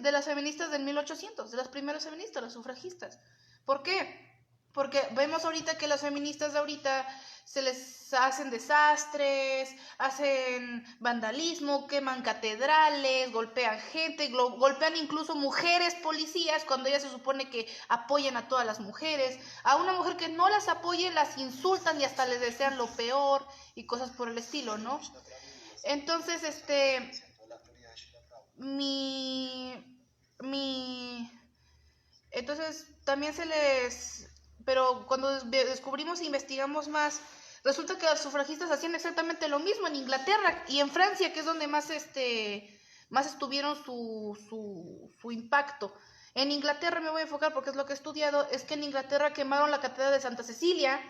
de las feministas del 1800, de las primeras feministas, las sufragistas. ¿Por qué? Porque vemos ahorita que las feministas de ahorita se les hacen desastres, hacen vandalismo, queman catedrales, golpean gente, golpean incluso mujeres policías cuando ellas se supone que apoyan a todas las mujeres. A una mujer que no las apoye las insultan y hasta les desean lo peor y cosas por el estilo, ¿no? Entonces, entonces también pero cuando descubrimos e investigamos más, resulta que las sufragistas hacían exactamente lo mismo en Inglaterra y en Francia, que es donde más estuvieron su impacto. En Inglaterra me voy a enfocar porque es lo que he estudiado, es que en Inglaterra quemaron la catedral de Santa Cecilia,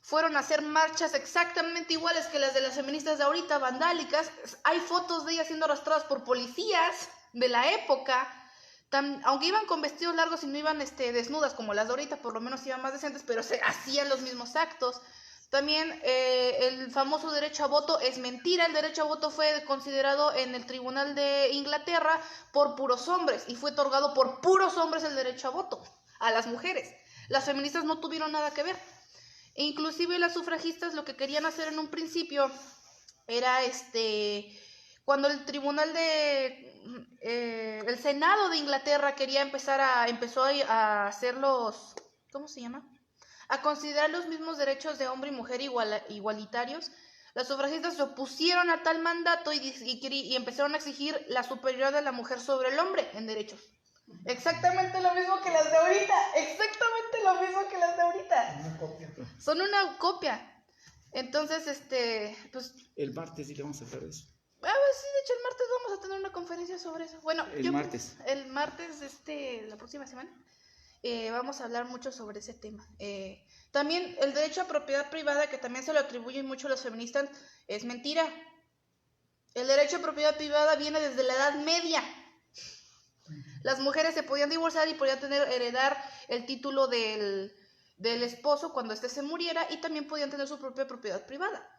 fueron a hacer marchas exactamente iguales que las de las feministas de ahorita, vandálicas. Hay fotos de ellas siendo arrastradas por policías de la época. Aunque iban con vestidos largos y no iban desnudas como las de ahorita, por lo menos iban más decentes, pero se hacían los mismos actos. También el famoso derecho a voto es mentira. El derecho a voto fue considerado en el Tribunal de Inglaterra por puros hombres y fue otorgado por puros hombres el derecho a voto a las mujeres. Las feministas no tuvieron nada que ver. E inclusive las sufragistas lo que querían hacer en un principio era cuando el tribunal el Senado de Inglaterra empezó a hacer ¿cómo se llama? A considerar los mismos derechos de hombre y mujer igualitarios. Las sufragistas se opusieron a tal mandato y empezaron a exigir la superioridad de la mujer sobre el hombre en derechos. Exactamente lo mismo que las de ahorita. Exactamente lo mismo que las de ahorita. Una copia. Son una copia. Entonces, pues... El martes sí le vamos a hablar de eso. pues sí, de hecho el martes vamos a tener una conferencia sobre eso. Bueno, el martes la próxima semana, vamos a hablar mucho sobre ese tema. También el derecho a propiedad privada, que también se lo atribuyen mucho a los feministas, es mentira. El derecho a propiedad privada viene desde la Edad Media. Las mujeres se podían divorciar y podían heredar el título del esposo cuando éste se muriera, y también podían tener su propia propiedad privada.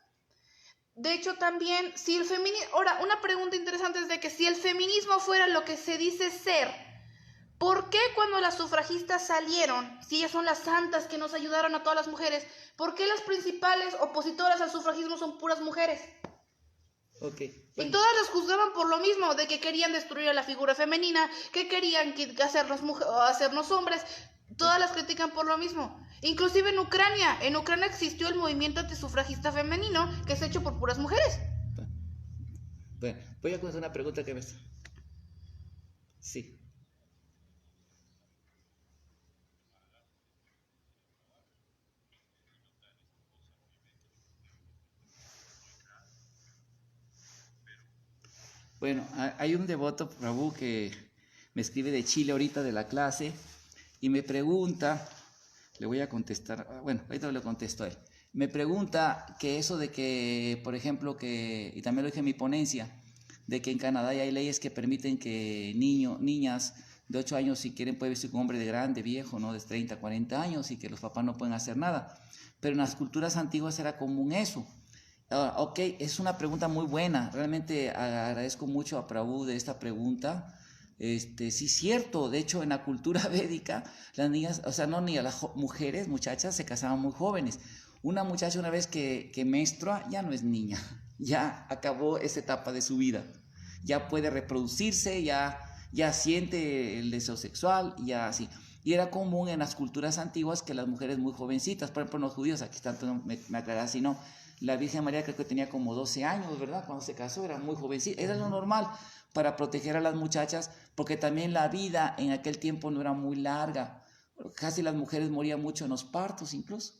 De hecho, también, si el feminismo... Ahora, una pregunta interesante es de que si el feminismo fuera lo que se dice ser, ¿por qué cuando las sufragistas salieron, si ellas son las santas que nos ayudaron a todas las mujeres, por qué las principales opositoras al sufragismo son puras mujeres? Okay, bueno. Y todas las juzgaban por lo mismo, de que querían destruir a la figura femenina, que querían hacernos hombres. Todas las critican por lo mismo. Inclusive en Ucrania existió el movimiento antisufragista femenino, que es hecho por puras mujeres. Bueno, voy a contestar una pregunta que me... Sí. Bueno, hay un devoto Prabhu que me escribe de Chile ahorita de la clase y me pregunta, le voy a contestar, bueno, ahorita le contesto a él. Me pregunta que eso de que, por ejemplo, y también lo dije en mi ponencia, de que en Canadá ya hay leyes que permiten que niñas de 8 años, si quieren, pueden vestir con un hombre de grande, viejo, ¿no? De 30, 40 años, y que los papás no pueden hacer nada. Pero en las culturas antiguas era común eso. Ok, es una pregunta muy buena. Realmente agradezco mucho a Prabhu de esta pregunta. Sí, es cierto. De hecho, en la cultura védica, las niñas, o sea, no niñas, las mujeres, muchachas, se casaban muy jóvenes. Una muchacha, una vez que menstrua, ya no es niña. Ya acabó esa etapa de su vida. Ya puede reproducirse, ya siente el deseo sexual, ya así. Y era común en las culturas antiguas que las mujeres muy jovencitas, por ejemplo, los judíos, aquí tanto me aclarás si no, la Virgen María creo que tenía como 12 años, ¿verdad? Cuando se casó era muy jovencita, era lo normal para proteger a las muchachas, porque también la vida en aquel tiempo no era muy larga, casi las mujeres morían mucho en los partos incluso,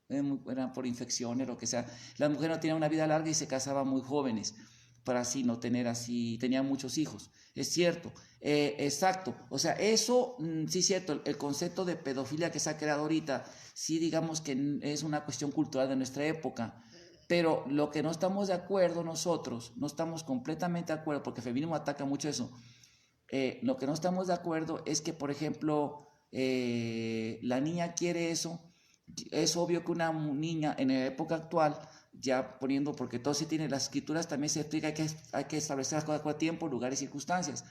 eran por infecciones, lo que sea. Las mujeres no tenían una vida larga y se casaban muy jóvenes, para así no tener así, tenían muchos hijos, es cierto, exacto, o sea, eso, sí es cierto, el concepto de pedofilia que se ha creado ahorita, sí digamos que es una cuestión cultural de nuestra época, pero lo que no estamos de acuerdo nosotros, no estamos completamente de acuerdo, porque el feminismo ataca mucho eso, lo que no estamos de acuerdo es que, por ejemplo, la niña quiere eso. Es obvio que una niña en la época actual, ya poniendo, porque todo se tiene, las escrituras también se explica que hay que establecer las cosas con tiempo, lugar y circunstancias.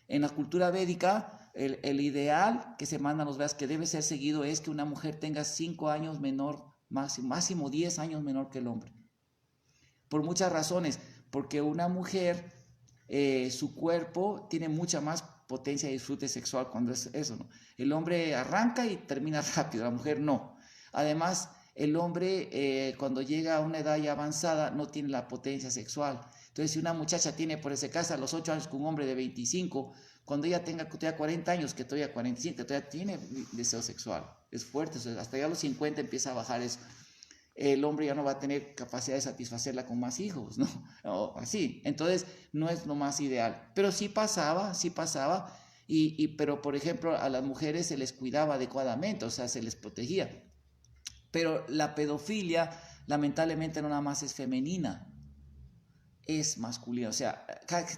En la cultura védica, el ideal que se manda a los Vedas que debe ser seguido es que una mujer tenga 5 años menor, máximo 10 años menor que el hombre. Por muchas razones, porque una mujer, su cuerpo tiene mucha más potencia y disfrute sexual cuando es eso, ¿no? El hombre arranca y termina rápido, la mujer no. Además, el hombre cuando llega a una edad ya avanzada no tiene la potencia sexual. Entonces, si una muchacha tiene, por ese caso, a los 8 años con un hombre de 25, cuando ella tenga todavía 40 años, que todavía 45, todavía tiene deseo sexual. Es fuerte, o sea, hasta ya a los 50 empieza a bajar eso. El hombre ya no va a tener capacidad de satisfacerla con más hijos, ¿no? O así. Entonces, no es lo más ideal. Pero sí pasaba. Pero, por ejemplo, a las mujeres se les cuidaba adecuadamente, o sea, se les protegía. Pero la pedofilia, lamentablemente, no nada más es femenina, es masculina. O sea,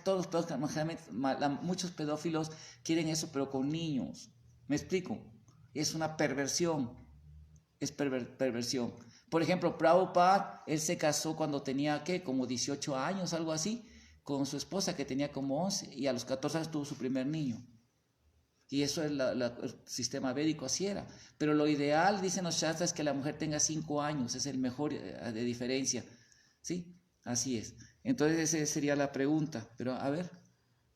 todos los pedófilos, muchos pedófilos quieren eso, pero con niños. ¿Me explico? Es una perversión. Es perversión. Por ejemplo, Prabhupada, él se casó cuando tenía, ¿qué? Como 18 años, algo así, con su esposa que tenía como 11, y a los 14 años tuvo su primer niño. Y eso es el sistema védico, así era. Pero lo ideal, dicen los shastras, es que la mujer tenga 5 años, es el mejor de diferencia. ¿Sí? Así es. Entonces esa sería la pregunta. Pero a ver.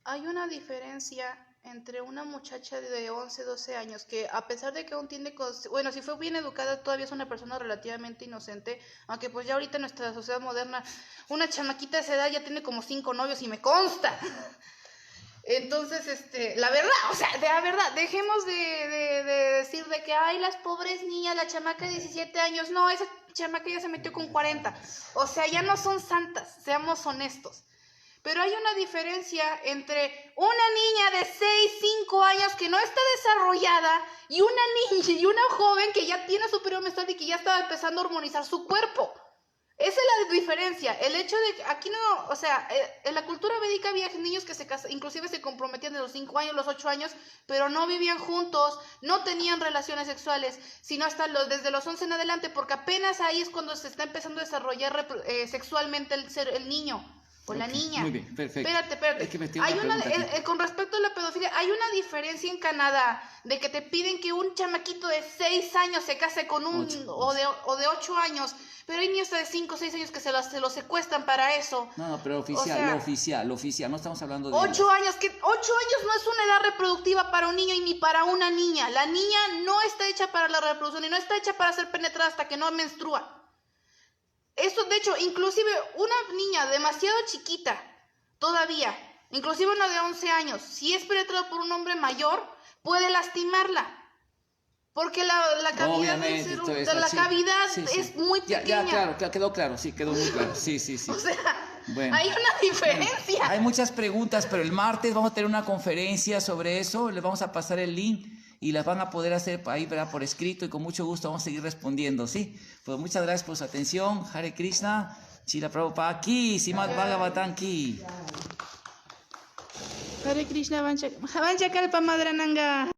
Hay una diferencia entre una muchacha de 11, 12 años que a pesar de que aún tiene, bueno, si fue bien educada, todavía es una persona relativamente inocente, aunque pues ya ahorita en nuestra sociedad moderna, una chamaquita de esa edad ya tiene como 5 novios y me consta. Entonces, la verdad, o sea, de la verdad, dejemos de decir de que, ay, las pobres niñas, la chamaca de 17 años, no, esa chamaca ya se metió con 40. O sea, ya no son santas, seamos honestos. Pero hay una diferencia entre una niña de 6, 5 años que no está desarrollada y una niña y una joven que ya tiene su periodo menstrual y que ya está empezando a hormonizar su cuerpo. Esa es la diferencia, el hecho de que aquí no, o sea, en la cultura védica había niños que se casaban, inclusive se comprometían de los 5 años, los 8 años, pero no vivían juntos, no tenían relaciones sexuales, sino hasta desde los 11 en adelante, porque apenas ahí es cuando se está empezando a desarrollar sexualmente el niño o la niña. Muy bien, perfecto. Espérate. Es que me con respecto a la pedofilia, hay una diferencia en Canadá de que te piden que un chamaquito de 6 años se case con un o de 8 años. Pero hay niños de 5 o 6 años que se los secuestran para eso. No, pero oficial, o sea, lo oficial, no estamos hablando de 8 años, 8 años no es una edad reproductiva para un niño y ni para una niña. La niña no está hecha para la reproducción y no está hecha para ser penetrada hasta que no menstrua. Eso, de hecho, inclusive una niña demasiado chiquita, todavía, inclusive una de 11 años, si es penetrada por un hombre mayor, puede lastimarla. Porque la cavidad de la cavidad sí. es muy pequeña. Ya, claro, quedó claro, sí, quedó muy claro. Sí. O sea, Bueno. Hay una diferencia. Hay muchas preguntas, pero el martes vamos a tener una conferencia sobre eso. Les vamos a pasar el link y las van a poder hacer ahí, ¿verdad? Por escrito, y con mucho gusto vamos a seguir respondiendo, ¿sí? Pues muchas gracias por su atención. Hare Krishna, Chila Prabhupada Ki, Srimad Bhagavatam Ki. Hare Krishna Vancha Kalpa Madrananga.